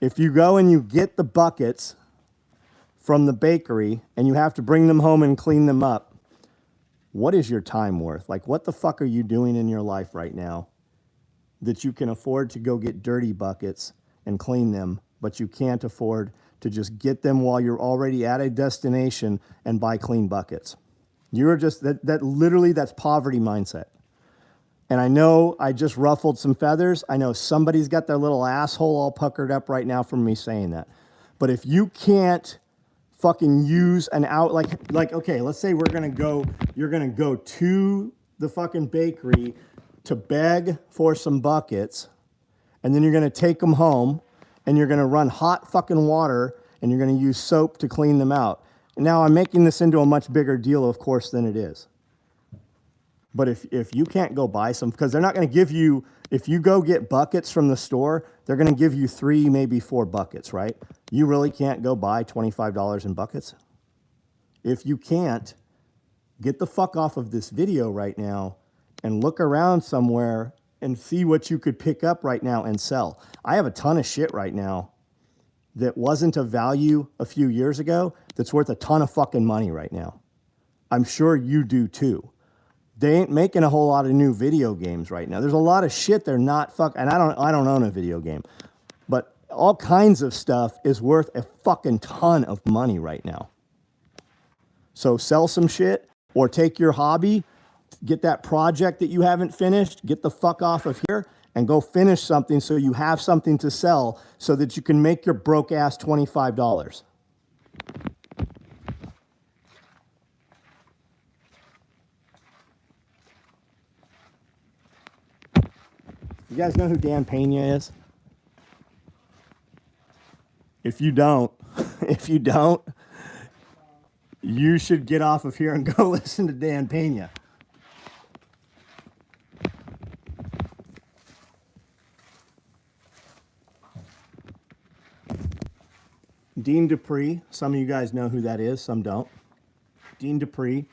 If you go and you get the buckets from the bakery and you have to bring them home and clean them up, what is your time worth? Like, what the fuck are you doing in your life right now that you can afford to go get dirty buckets and clean them, but you can't afford to just get them while you're already at a destination and buy clean buckets? You're just, that literally, that's poverty mindset. And I know I just ruffled some feathers. I know somebody's got their little asshole all puckered up right now from me saying that. But if you can't fucking use an out, like okay, let's say you're gonna go to the fucking bakery to beg for some buckets, and then you're gonna take them home, and you're gonna run hot fucking water, and you're gonna use soap to clean them out. And now I'm making this into a much bigger deal, of course, than it is. But if you can't go buy some, because they're not going to give you, if you go get buckets from the store, they're going to give you 3, maybe 4 buckets, right? You really can't go buy $25 in buckets? If you can't, get the fuck off of this video right now and look around somewhere and see what you could pick up right now and sell. I have a ton of shit right now that wasn't of value a few years ago that's worth a ton of fucking money right now. I'm sure you do too. They ain't making a whole lot of new video games right now. There's a lot of shit they're not and I don't own a video game, but all kinds of stuff is worth a fucking ton of money right now. So sell some shit or take your hobby, get that project that you haven't finished, get the fuck off of here and go finish something so you have something to sell so that you can make your broke ass $25. You guys know who Dan Pena is? If you don't, you should get off of here and go listen to Dan Pena. Dean Dupree, some of you guys know who that is, some don't. Dean Dupree,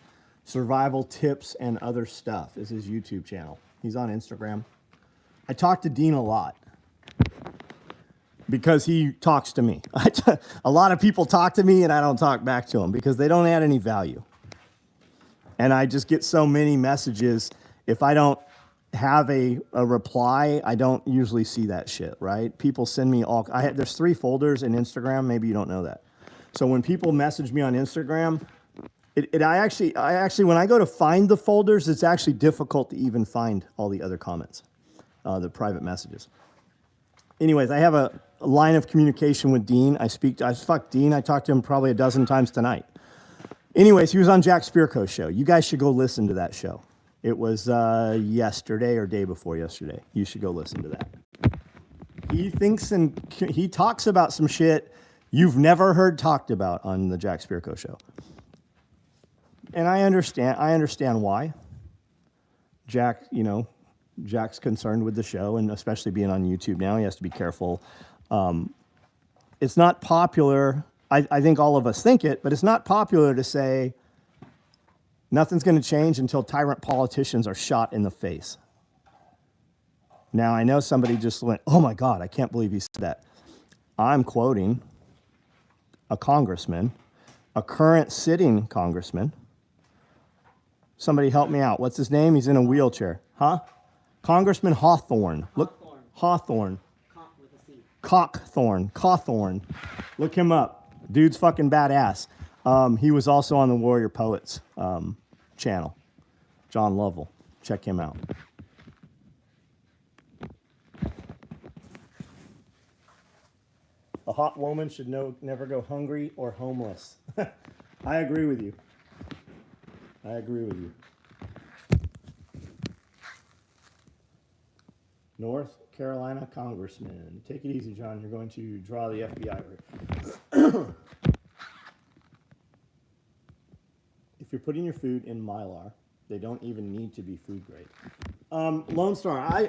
Survival Tips and Other Stuff is his YouTube channel. He's on Instagram. I talk to Dean a lot because he talks to me. A lot of people talk to me and I don't talk back to them because they don't add any value. And I just get so many messages. If I don't have a reply, I don't usually see that shit, right? People send me there's 3 folders in Instagram. Maybe you don't know that. So when people message me on Instagram, I actually, when I go to find the folders, it's actually difficult to even find all the other comments. The private messages. Anyways, I have a line of communication with Dean. Fuck Dean. I talked to him probably a dozen times tonight. Anyways, he was on Jack Spirko's show. You guys should go listen to that show. It was yesterday or day before yesterday. You should go listen to that. He talks about some shit you've never heard talked about on the Jack Spirko show. And I understand why. Jack's concerned with the show, and especially being on YouTube now, he has to be careful. It's not popular. I think all of us think it, but it's not popular to say, Nothing's going to change until tyrant politicians are shot in the face. Now, I know somebody just went, oh my God, I can't believe he said that. I'm quoting a congressman, a current sitting congressman. Somebody help me out. What's his name? He's in a wheelchair. Huh? Congressman Hawthorne. Look, Hawthorne. With a C. Cawthorne. Look him up. Dude's fucking badass. He was also on the Warrior Poets channel. John Lovell. Check him out. A hot woman should never go hungry or homeless. I agree with you. North Carolina Congressman. Take it easy, John. You're going to draw the FBI. If you're putting your food in Mylar, they don't even need to be food grade. Lone Star,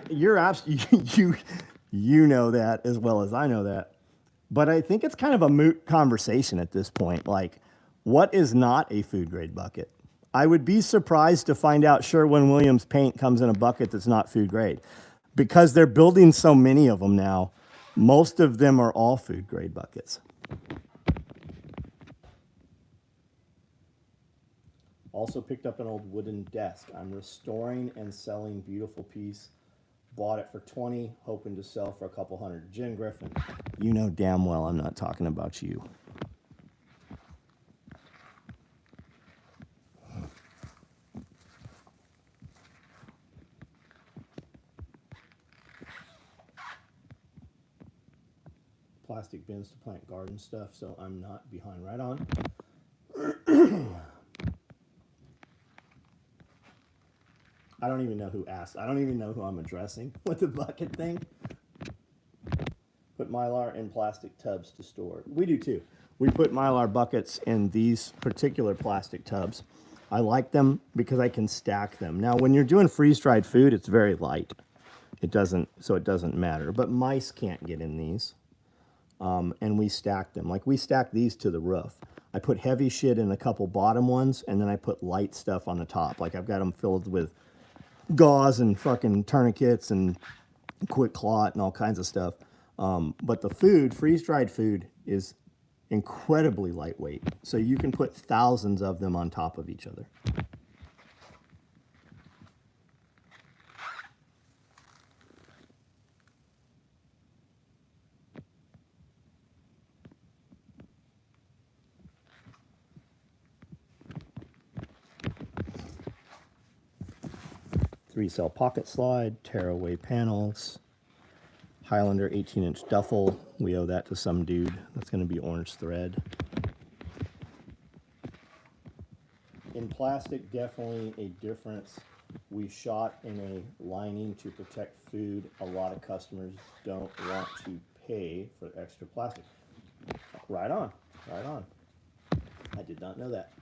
you know that as well as I know that. But I think it's kind of a moot conversation at this point. Like, what is not a food grade bucket? I would be surprised to find out Sherwin-Williams paint comes in a bucket that's not food grade. Because they're building so many of them now, most of them are all food grade buckets. Also picked up an old wooden desk. I'm restoring and selling beautiful piece. Bought it for $20, hoping to sell for a couple hundred. Jen Griffin, you know damn well I'm not talking about you. Plastic bins to plant garden stuff, so I'm not behind. Right on. I don't even know who asked. I don't even know who I'm addressing with the bucket thing. Put Mylar in plastic tubs to store. We do too. We put Mylar buckets in these particular plastic tubs. I like them because I can stack them. Now, when you're doing freeze-dried food, it's very light. It doesn't matter. But mice can't get in these. And we stack them. Like, we stack these to the roof. I put heavy shit in a couple bottom ones, and then I put light stuff on the top. Like, I've got them filled with gauze and fucking tourniquets and quick clot and all kinds of stuff. But the food, freeze-dried food, is incredibly lightweight. So you can put thousands of them on top of each other. Three-cell pocket slide, tearaway panels, Highlander 18-inch duffel. We owe that to some dude. That's going to be orange thread. In plastic, definitely a difference. We shot in a lining to protect food. A lot of customers don't want to pay for extra plastic. Right on, right on. I did not know that.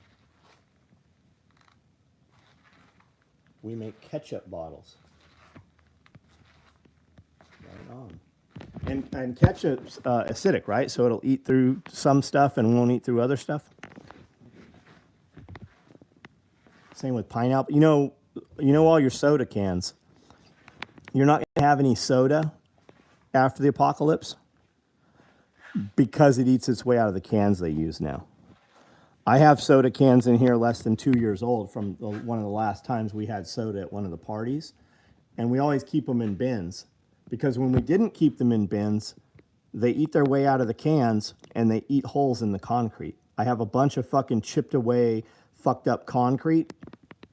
We make ketchup bottles. Right on. And ketchup's acidic, right? So it'll eat through some stuff and won't eat through other stuff. Same with pineapple. You know all your soda cans. You're not going to have any soda after the apocalypse because it eats its way out of the cans they use now. I have soda cans in here less than 2 years old from one of the last times we had soda at one of the parties. And we always keep them in bins because when we didn't keep them in bins, they eat their way out of the cans and they eat holes in the concrete. I have a bunch of fucking chipped away, fucked up concrete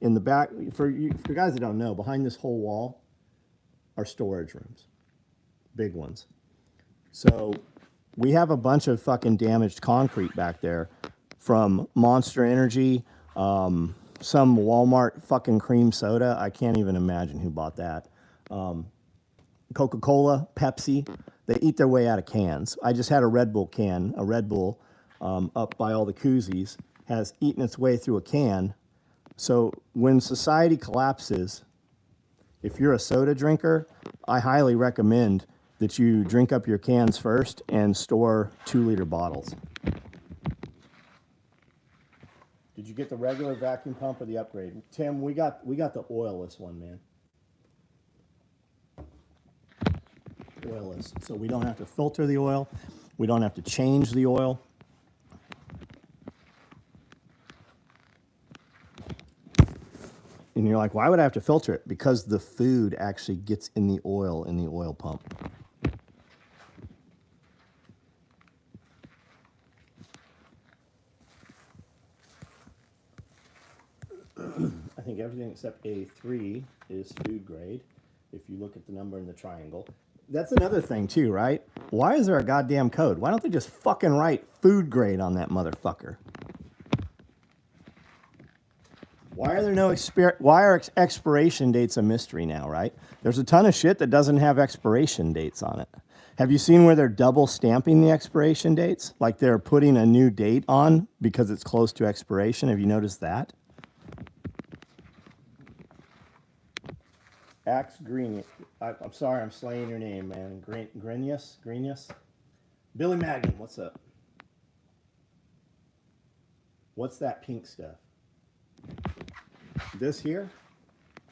in the back. For guys that don't know, behind this whole wall are storage rooms, big ones. So we have a bunch of fucking damaged concrete back there from Monster Energy, some Walmart fucking cream soda. I can't even imagine who bought that. Coca-Cola, Pepsi, they eat their way out of cans. I just had a Red Bull can, up by all the koozies, has eaten its way through a can. So when society collapses, if you're a soda drinker, I highly recommend that you drink up your cans first and store 2-liter bottles. Did you get the regular vacuum pump or the upgrade? Tim, we got the oilless one, man. Oilless. So we don't have to filter the oil. We don't have to change the oil. And you're like, why would I have to filter it? Because the food actually gets in the oil pump. I think everything except A3 is food grade. If you look at the number in the triangle. That's another thing too, right? Why is there a goddamn code? Why don't they just fucking write food grade on that motherfucker? Why are there no expiration dates a mystery now, right? There's a ton of shit that doesn't have expiration dates on it. Have you seen where they're double stamping the expiration dates? Like they're putting a new date on because it's close to expiration. Have you noticed that? Axe Green. I'm sorry, I'm slaying your name, man. Greenius? Billy Magnum, what's up? What's that pink stuff? This here?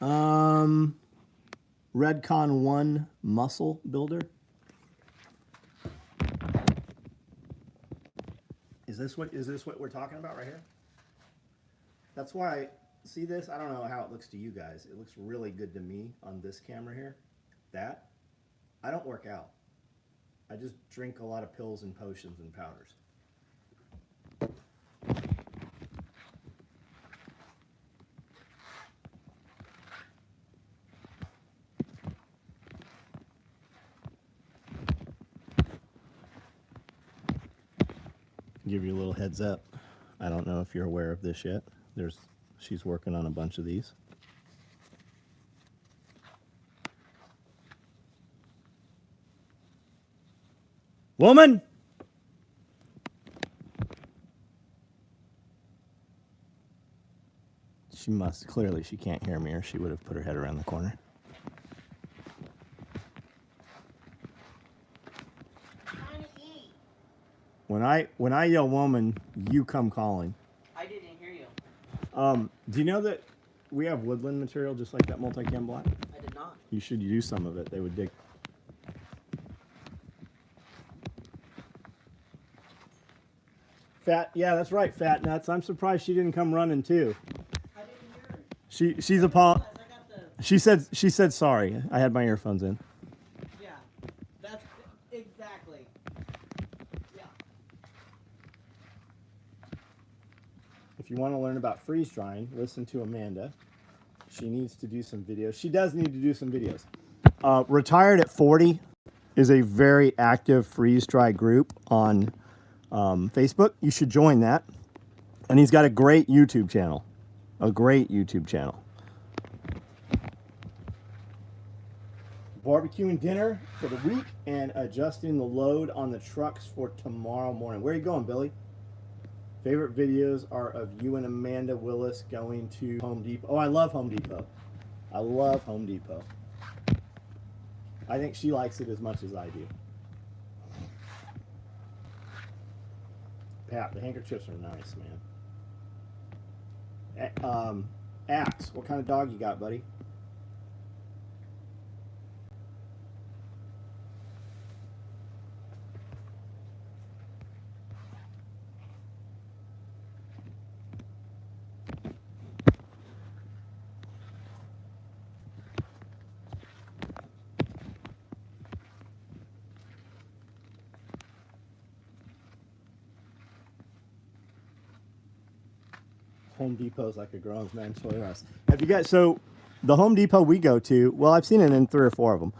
Redcon 1 Muscle Builder. Is this what we're talking about right here? That's why see this? I don't know how it looks to you guys. It looks really good to me on this camera here. That. I don't work out. I just drink a lot of pills and potions and powders. Give you a little heads up. I don't know if you're aware of this yet. She's working on a bunch of these. Woman! Clearly she can't hear me or she would have put her head around the corner. When I yell woman, you come calling. I didn't hear you. Do you know that we have woodland material just like that multi-cam block? I did not. You should use some of it. They would dig. Fat, yeah, that's right, Fat Nuts. I'm surprised she didn't come running too. I didn't hear it. She's She said sorry. I had my earphones in. Yeah, that's exactly. Yeah. If you want to learn about freeze drying, listen to Amanda. She needs to do some videos. She does need to do some videos. Retired at 40 is a very active freeze dry group on Facebook. You should join that. And he's got a great YouTube channel. Barbecuing dinner for the week and adjusting the load on the trucks for tomorrow morning. Where are you going, Billy? Favorite videos are of you and Amanda Willis going to Home Depot. Oh, I love Home Depot. I love Home Depot. I think she likes it as much as I do. Pat, the handkerchiefs are nice, man. Axe, what kind of dog you got, buddy? Home Depot's like a grown man's Toys R Us. Have you guys, so the Home Depot we go to, well, I've seen it in 3 or 4 of them.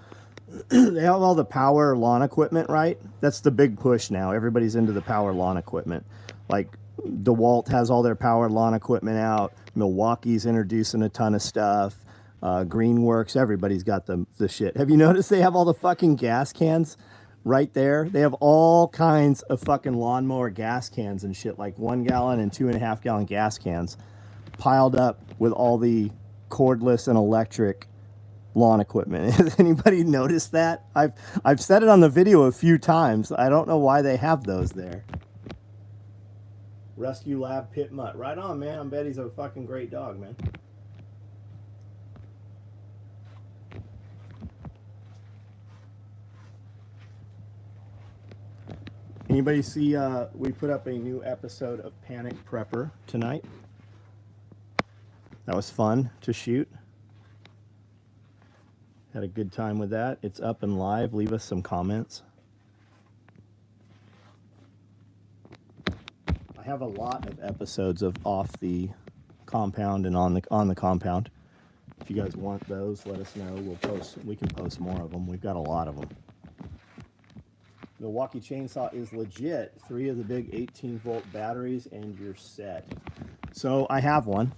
They have all the power lawn equipment, right? That's the big push now. Everybody's into the power lawn equipment. Like DeWalt has all their power lawn equipment out. Milwaukee's introducing a ton of stuff. Greenworks, everybody's got the shit. Have you noticed they have all the fucking gas cans right there? They have all kinds of fucking lawnmower gas cans and shit, like 1 gallon and 2.5 gallon gas cans piled up with all the cordless and electric lawn equipment. Has anybody noticed that? I've said it on the video a few times. I don't know why they have those there. Rescue Lab Pit Mutt. Right on, man. I bet he's a fucking great dog, man. Anybody see, we put up a new episode of Panic Prepper tonight. That was fun to shoot. Had a good time with that. It's up and live. Leave us some comments. I have a lot of episodes of off the compound and on the compound. If you guys want those, let us know. We can post more of them. We've got a lot of them. Milwaukee chainsaw is legit. 3 of the big 18-volt batteries and you're set. So I have one.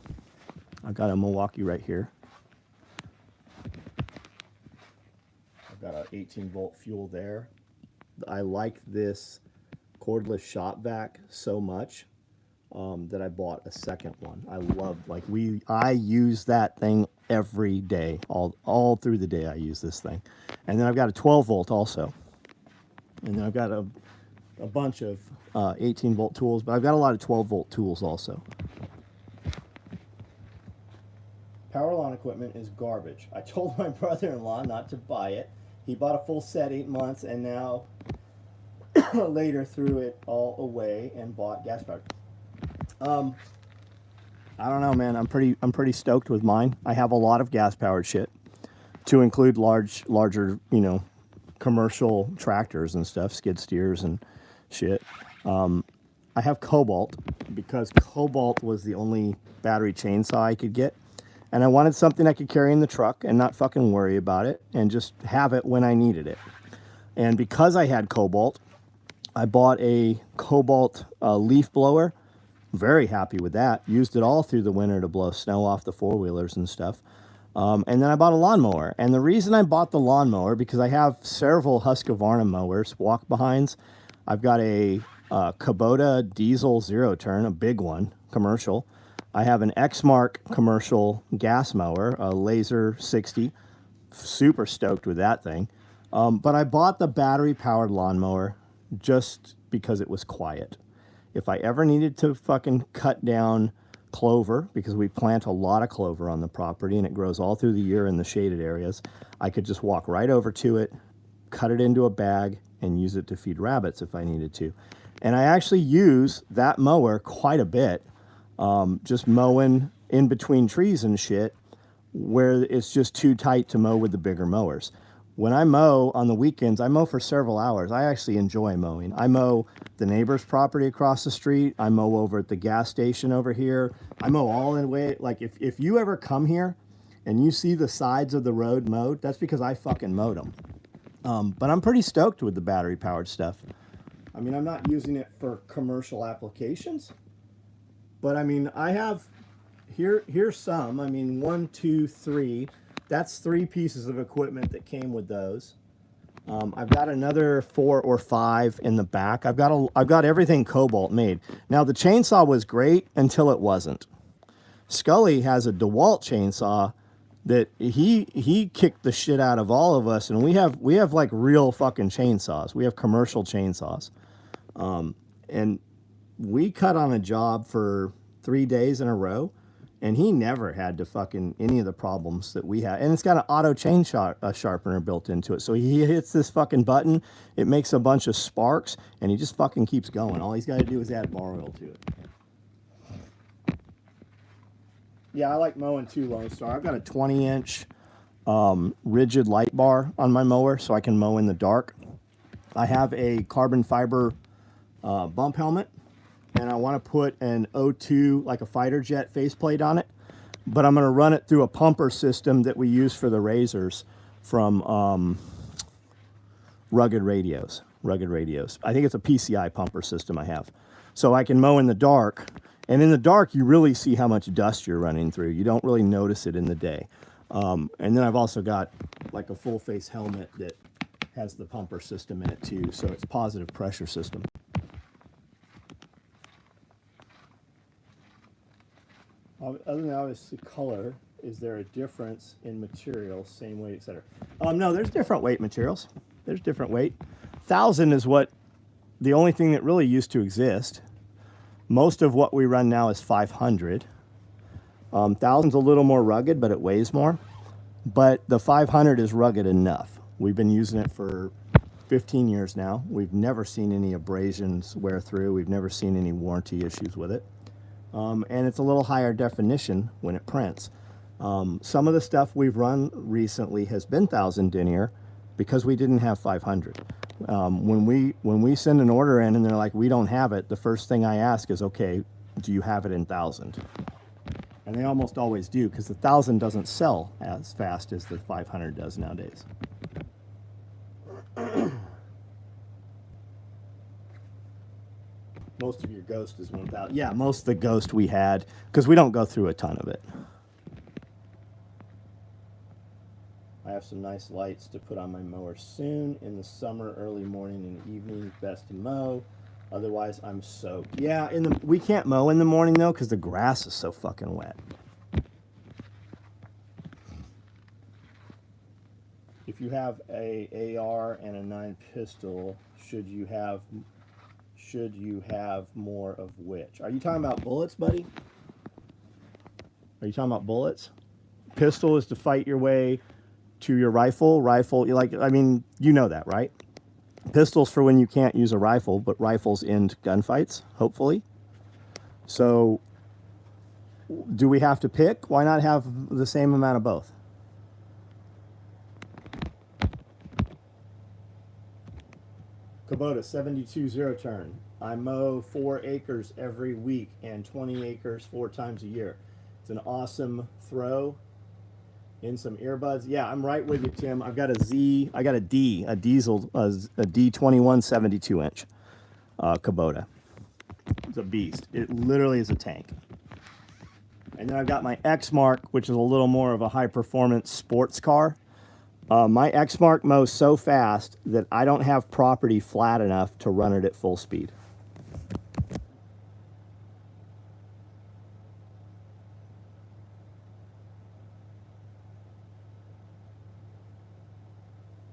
I've got a Milwaukee right here. I've got an 18-volt fuel there. I like this cordless shop vac so much that I bought a second one. I use that thing every day, all through the day I use this thing. And then I've got a 12-volt also. And then I've got a bunch of 18-volt tools, but I've got a lot of 12-volt tools also. Power lawn equipment is garbage. I told my brother-in-law not to buy it. He bought a full set 8 months and now later threw it all away and bought gas powered. I don't know, man. I'm pretty stoked with mine. I have a lot of gas powered shit, to include larger, commercial tractors and stuff, skid steers and shit. I have Cobalt because Cobalt was the only battery chainsaw I could get. And I wanted something I could carry in the truck and not fucking worry about it and just have it when I needed it. And because I had Cobalt, I bought a Cobalt leaf blower. Very happy with that. Used it all through the winter to blow snow off the four-wheelers and stuff. And then I bought a lawnmower. And the reason I bought the lawnmower, because I have several Husqvarna mowers, walk-behinds. I've got a Kubota diesel zero-turn, a big one, commercial. I have an Exmark commercial gas mower, a Laser 60. Super stoked with that thing. But I bought the battery-powered lawnmower just because it was quiet. If I ever needed to fucking cut down clover, because we plant a lot of clover on the property and it grows all through the year in the shaded areas, I could just walk right over to it, cut it into a bag, and use it to feed rabbits if I needed to. And I actually use that mower quite a bit, just mowing in between trees and shit, where it's just too tight to mow with the bigger mowers. When I mow on the weekends, I mow for several hours. I actually enjoy mowing. I mow the neighbor's property across the street. I mow over at the gas station over here. I mow all the way. Like, if you ever come here and you see the sides of the road mowed, that's because I fucking mowed them. But I'm pretty stoked with the battery-powered stuff. I mean, I'm not using it for commercial applications. But, I mean, I have... Here's some. I mean, 1, 2, 3... That's 3 pieces of equipment that came with those. I've got another 4 or 5 in the back. I've got everything Cobalt made. Now the chainsaw was great until it wasn't. Scully has a DeWalt chainsaw that he kicked the shit out of all of us, and we have like real fucking chainsaws. We have commercial chainsaws, and we cut on a job for 3 days in a row. And he never had to fucking any of the problems that we had. And it's got an auto chain sharpener built into it. So he hits this fucking button, it makes a bunch of sparks, and he just fucking keeps going. All he's got to do is add bar oil to it. Yeah, I like mowing too, Lone Star. I've got a 20-inch rigid light bar on my mower so I can mow in the dark. I have a carbon fiber bump helmet. And I want to put an O2, like a fighter jet faceplate on it. But I'm going to run it through a pumper system that we use for the razors from Rugged Radios. I think it's a PCI pumper system I have. So I can mow in the dark. And in the dark, you really see how much dust you're running through. You don't really notice it in the day. And then I've also got like a full face helmet that has the pumper system in it too. So it's positive pressure system. Other than obviously color, is there a difference in material, same weight, etc.? No, there's different weight materials. There's different weight. 1,000 is what the only thing that really used to exist. Most of what we run now is 500. 1000's a little more rugged, but it weighs more. But the 500 is rugged enough. We've been using it for 15 years now. We've never seen any abrasions wear through. We've never seen any warranty issues with it. And it's a little higher definition when it prints. Some of the stuff we've run recently has been 1000 denier because we didn't have 500. When we send an order in and they're like, we don't have it, the first thing I ask is, okay, do you have it in 1000? And they almost always do, because the 1000 doesn't sell as fast as the 500 does nowadays. Most of your Ghost is 1000. Yeah, most of the Ghost we had, because we don't go through a ton of it. I have some nice lights to put on my mower soon. In the summer, early morning and evening, best to mow. Otherwise, I'm soaked. Yeah, we can't mow in the morning, though, because the grass is so fucking wet. If you have a AR and a 9 pistol, should you have more of which? Are you talking about bullets, buddy? Are you talking about bullets? Pistol is to fight your way to your rifle. Rifle, I mean, you know that, right? Pistols for when you can't use a rifle, but rifles end gunfights, hopefully. So, do we have to pick? Why not have the same amount of both? Kubota 72 zero turn. I mow 4 acres every week and 20 acres 4 times a year. It's an awesome throw. In some earbuds. Yeah, I'm right with you, Tim. I've got a diesel, a D21 72 inch Kubota. It's a beast. It literally is a tank. And then I've got my X-Mark, which is a little more of a high performance sports car. My X-Mark mows so fast that I don't have property flat enough to run it at full speed.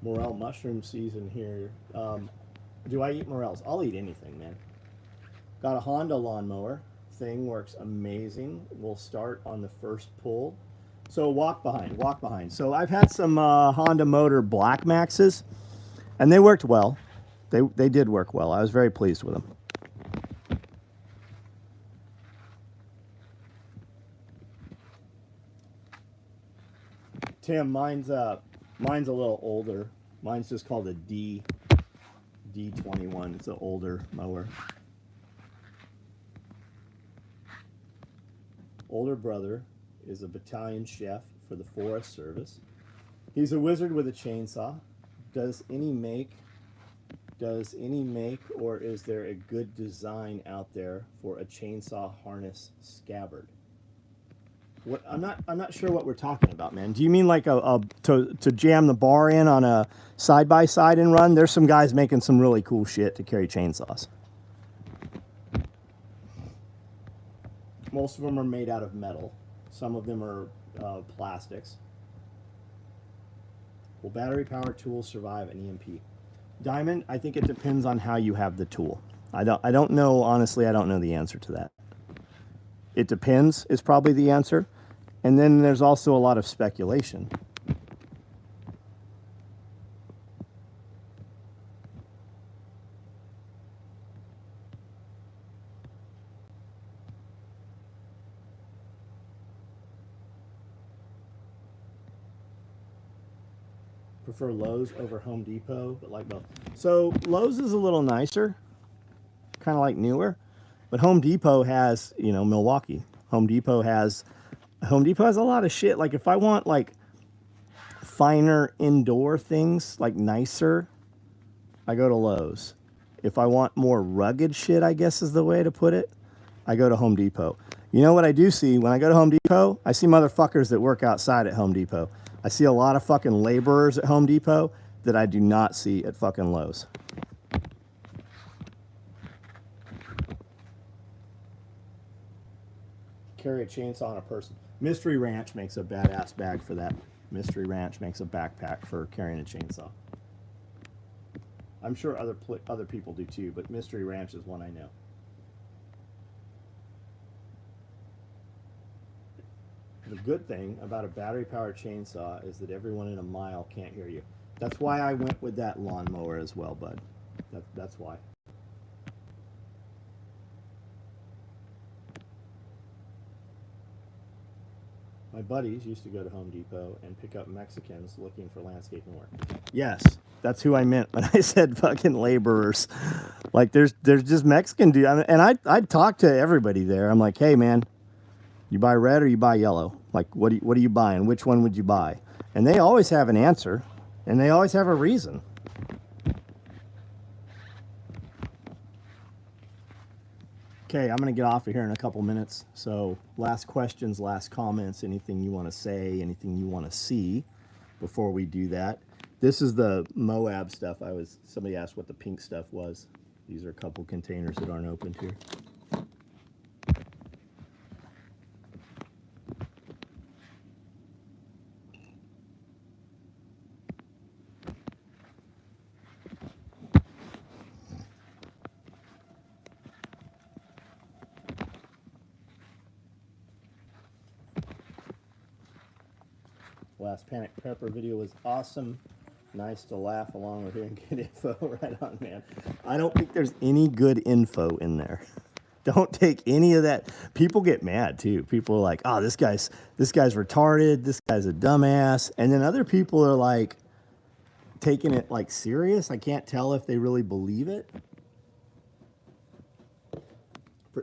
Morel mushroom season here. Do I eat morels? I'll eat anything, man. Got a Honda lawnmower. Thing works amazing. We'll start on the first pull. So walk behind. So I've had some Honda Motor Black Maxes, and they worked well. They did work well. I was very pleased with them. Tim, mine's a little older. Mine's just called a D21. It's an older mower. Older brother is a battalion chef for the Forest Service. He's a wizard with a chainsaw. Does any make, or is there a good design out there for a chainsaw harness scabbard? What, I'm not sure what we're talking about, man. Do you mean like to jam the bar in on a side-by-side and run? There's some guys making some really cool shit to carry chainsaws. Most of them are made out of metal. Some of them are plastics. Will battery-powered tools survive an EMP? Diamond, I think it depends on how you have the tool. I don't know, honestly, I don't know the answer to that. It depends is probably the answer. And then there's also a lot of speculation. Prefer Lowe's over Home Depot, but like both. So Lowe's is a little nicer, kind of like newer. But Home Depot has, you know, Milwaukee. Home Depot has a lot of shit. Like if I want like finer indoor things, like nicer, I go to Lowe's. If I want more rugged shit, I guess is the way to put it, I go to Home Depot. You know what I do see when I go to Home Depot? I see motherfuckers that work outside at Home Depot. I see a lot of fucking laborers at Home Depot that I do not see at fucking Lowe's. Carry a chainsaw on a person. Mystery Ranch makes a badass bag for that. Mystery Ranch makes a backpack for carrying a chainsaw. I'm sure other people do too, but Mystery Ranch is one I know. The good thing about a battery-powered chainsaw is that everyone in a mile can't hear you. That's why I went with that lawnmower as well, bud. That's why. My buddies used to go to Home Depot and pick up Mexicans looking for landscaping work. Yes, that's who I meant when I said fucking laborers. Like there's just Mexican dude, and I'd talk to everybody there. I'm like, hey man, you buy red or you buy yellow? Like what are you buying? Which one would you buy? And they always have an answer, and they always have a reason. Okay, I'm going to get off of here in a couple minutes. So last questions, last comments, anything you want to say, anything you want to see before we do that. This is the Moab stuff. Somebody asked what the pink stuff was. These are a couple containers that aren't opened here. Last Panic Prepper video was awesome. Nice to laugh along with here and get info. Right on, man. I don't think there's any good info in there. Don't take any of that. People get mad too. People are like, oh, this guy's retarded. This guy's a dumbass. And then other people are like taking it like serious. I can't tell if they really believe it.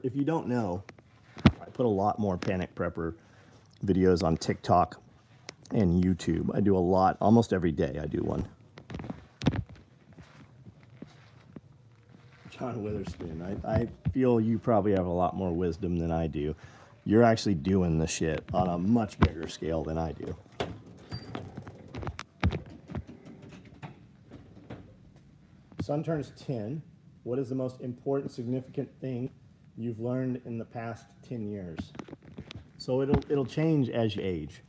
If you don't know, I put a lot more Panic Prepper videos on TikTok and YouTube. I do a lot, almost every day I do one. John Witherspoon, I feel you probably have a lot more wisdom than I do. You're actually doing the shit on a much bigger scale than I do. Son turns 10. What is the most important, significant thing you've learned in the past 10 years? So it'll change as you age.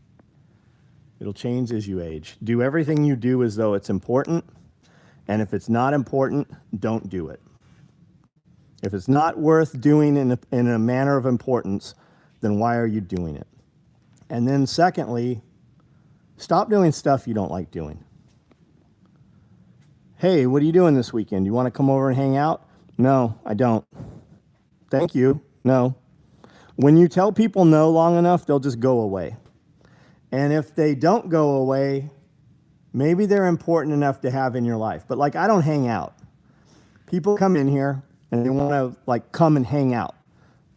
It'll change as you age. Do everything you do as though it's important, and if it's not important, don't do it. If it's not worth doing in a manner of importance, then why are you doing it? And then secondly, stop doing stuff you don't like doing. Hey, what are you doing this weekend? You want to come over and hang out? No, I don't. Thank you. No. When you tell people no long enough, they'll just go away. And if they don't go away, maybe they're important enough to have in your life. But like, I don't hang out. People come in here and they want to like come and hang out.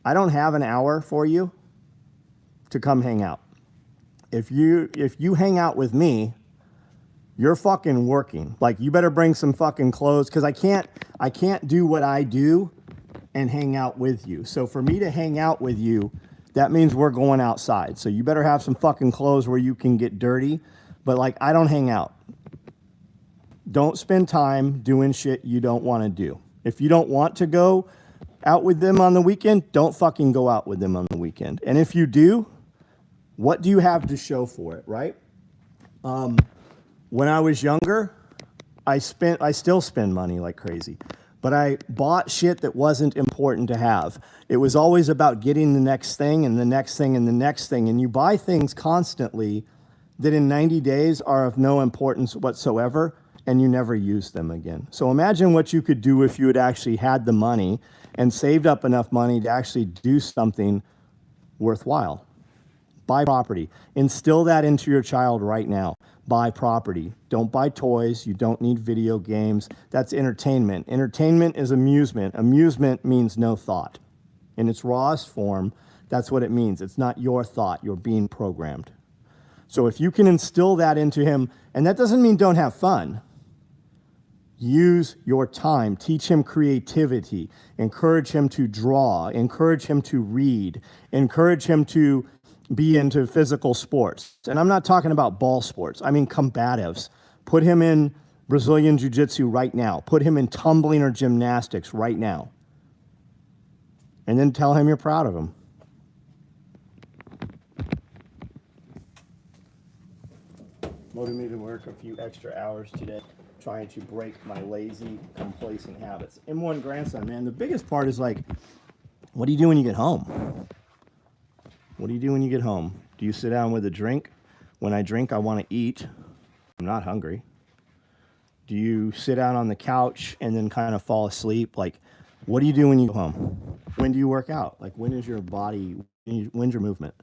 I don't have an hour for you to come hang out. If you hang out with me, you're fucking working. Like, you better bring some fucking clothes, because I can't do what I do and hang out with you. So for me to hang out with you, that means we're going outside. So you better have some fucking clothes where you can get dirty. But like, I don't hang out. Don't spend time doing shit you don't want to do. If you don't want to go out with them on the weekend, don't fucking go out with them on the weekend. And if you do, what do you have to show for it, right? When I was younger, I still spend money like crazy. But I bought shit that wasn't important to have. It was always about getting the next thing and the next thing and the next thing. And you buy things constantly that in 90 days are of no importance whatsoever, and you never use them again. So imagine what you could do if you had actually had the money and saved up enough money to actually do something worthwhile. Buy property. Instill that into your child right now. Buy property. Don't buy toys. You don't need video games. That's entertainment. Entertainment is amusement. Amusement means no thought. In its rawest form, that's what it means. It's not your thought. You're being programmed. So if you can instill that into him, and that doesn't mean don't have fun. Use your time. Teach him creativity. Encourage him to draw. Encourage him to read. Encourage him to be into physical sports. And I'm not talking about ball sports. I mean combatives. Put him in Brazilian Jiu-Jitsu right now. Put him in tumbling or gymnastics right now. And then tell him you're proud of him. Motivated me to work a few extra hours today, trying to break my lazy, complacent habits. M1 grandson, man, the biggest part is like, what do you do when you get home? What do you do when you get home? Do you sit down with a drink? When I drink, I want to eat. I'm not hungry. Do you sit down on the couch and then kind of fall asleep? Like, what do you do when you go home? When do you work out? Like, when is your body, when's your movement?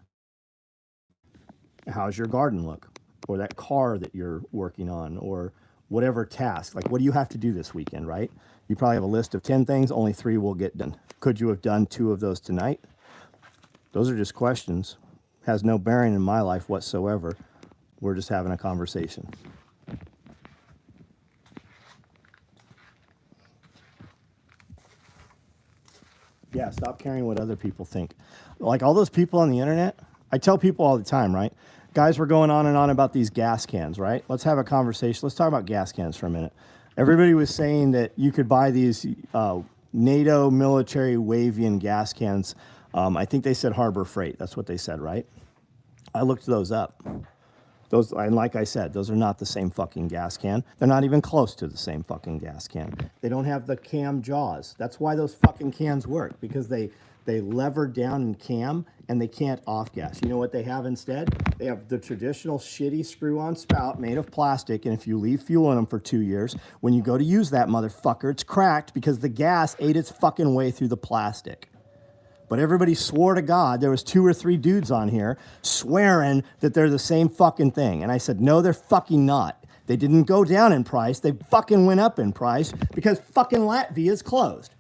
How's your garden look? Or that car that you're working on, or whatever task. Like, what do you have to do this weekend, right? You probably have a list of 10 things, only 3 will get done. Could you have done 2 of those tonight? Those are just questions. Has no bearing in my life whatsoever. We're just having a conversation. Yeah, stop caring what other people think. Like all those people on the internet, I tell people all the time, right? Guys, we're going on and on about these gas cans, right? Let's have a conversation. Let's talk about gas cans for a minute. Everybody was saying that you could buy these NATO military Wavian gas cans. I think they said Harbor Freight. That's what they said, right? I looked those up. Those, and like I said, those are not the same fucking gas can. They're not even close to the same fucking gas can. They don't have the cam jaws. That's why those fucking cans work, because they lever down and cam and they can't off gas. You know what they have instead? They have the traditional shitty screw-on spout made of plastic, and if you leave fuel in them for 2 years, when you go to use that motherfucker, it's cracked because the gas ate its fucking way through the plastic. But everybody swore to God, there was 2 or 3 dudes on here swearing that they're the same fucking thing. And I said, no, they're fucking not. They didn't go down in price. They fucking went up in price because fucking Latvia is closed.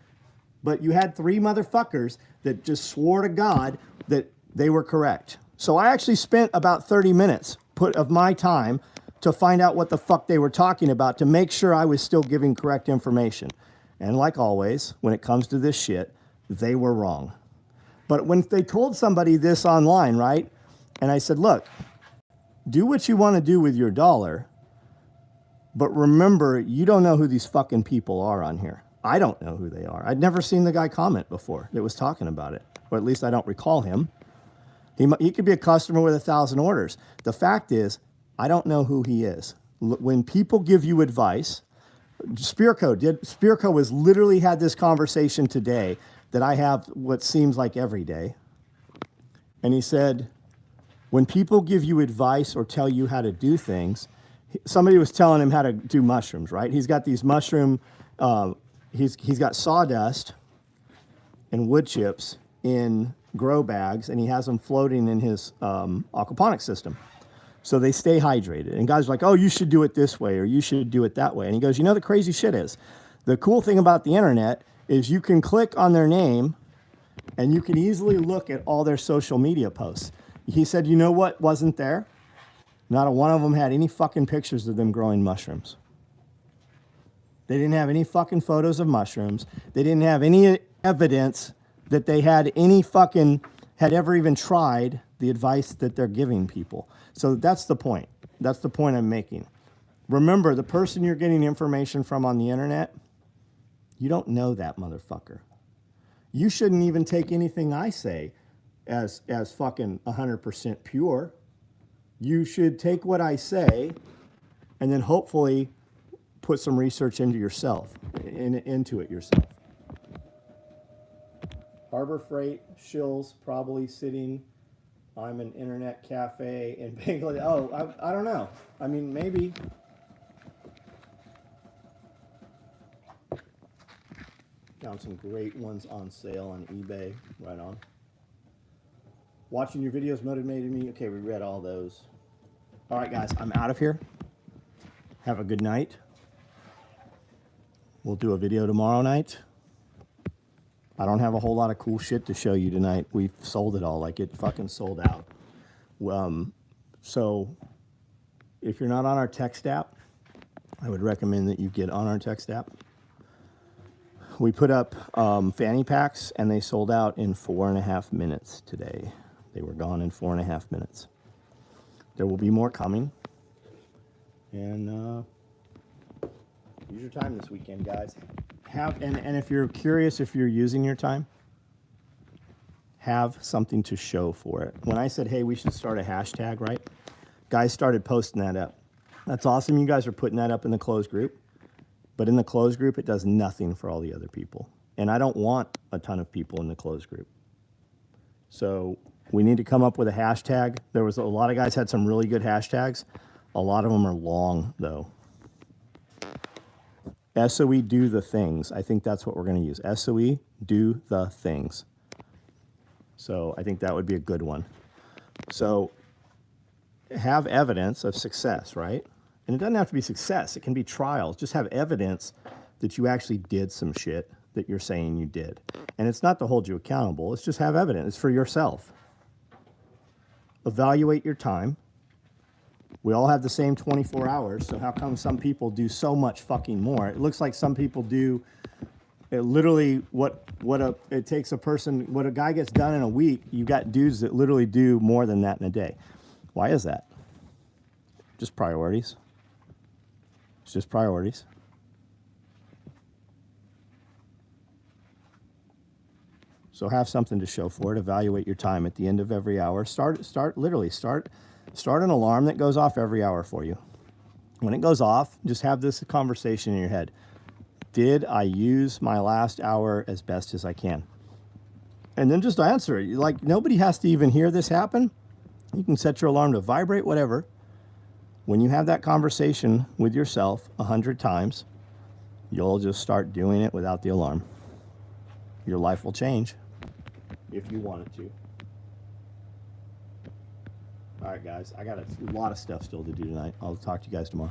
But you had 3 motherfuckers that just swore to God that they were correct. So I actually spent about 30 minutes of my time to find out what the fuck they were talking about to make sure I was still giving correct information. And like always, when it comes to this shit, they were wrong. But when they told somebody this online, right? And I said, look, do what you want to do with your dollar, but remember, you don't know who these fucking people are on here. I don't know who they are. I'd never seen the guy comment before that was talking about it, or at least I don't recall him. He could be a customer with 1,000 orders. The fact is, I don't know who he is. When people give you advice, Spearco was literally had this conversation today that I have what seems like every day. And he said, when people give you advice or tell you how to do things, somebody was telling him how to do mushrooms, right? He's got these mushroom, he's got sawdust and wood chips in grow bags, and he has them floating in his aquaponics system. So they stay hydrated. And guys are like, oh, you should do it this way, or you should do it that way. And he goes, you know, the crazy shit is, the cool thing about the internet is you can click on their name and you can easily look at all their social media posts. He said, you know what wasn't there? Not a one of them had any fucking pictures of them growing mushrooms. They didn't have any fucking photos of mushrooms. They didn't have any evidence that they had ever even tried the advice that they're giving people. So that's the point. That's the point I'm making. Remember, the person you're getting information from on the internet, you don't know that motherfucker. You shouldn't even take anything I say as fucking 100% pure. You should take what I say and then hopefully put some research into it yourself. Harbor Freight, shills, probably sitting. I'm an internet cafe in Bangladesh. Oh, I don't know. I mean, maybe. Found some great ones on sale on eBay. Right on. Watching your videos motivated me. Okay, we read all those. All right, guys, I'm out of here. Have a good night. We'll do a video tomorrow night. I don't have a whole lot of cool shit to show you tonight. We've sold it all. Like, it fucking sold out. So if you're not on our text app, I would recommend that you get on our text app. We put up fanny packs, and they sold out in 4.5 minutes today. They were gone in 4.5 minutes. There will be more coming. And use your time this weekend, guys. And if you're curious if you're using your time, have something to show for it. When I said, hey, we should start a hashtag, right? Guys started posting that up. That's awesome. You guys are putting that up in the closed group. But in the closed group, it does nothing for all the other people. And I don't want a ton of people in the closed group. So We need to come up with a hashtag. There was a lot of guys had some really good hashtags. A lot of them are long, though. SOE do the things. I think that's what we're going to use. SOE do the things. So I think that would be a good one. So have evidence of success, right? And it doesn't have to be success. It can be trials. Just have evidence that you actually did some shit that you're saying you did. And it's not to hold you accountable. It's just have evidence. It's for yourself. Evaluate your time. We all have the same 24 hours, so how come some people do so much fucking more? It looks like some people do literally what a guy gets done in a week. You got dudes that literally do more than that in a day. Why is that? Just priorities. It's just priorities. So have something to show for it. Evaluate your time at the end of every hour. Start an alarm that goes off every hour for you. When it goes off, just have this conversation in your head. Did I use my last hour as best as I can? And then just answer it. Like, nobody has to even hear this happen. You can set your alarm to vibrate, whatever. When you have that conversation with yourself 100 times, you'll just start doing it without the alarm. Your life will change if you want it to. All right, guys. I got a lot of stuff still to do tonight. I'll talk to you guys tomorrow.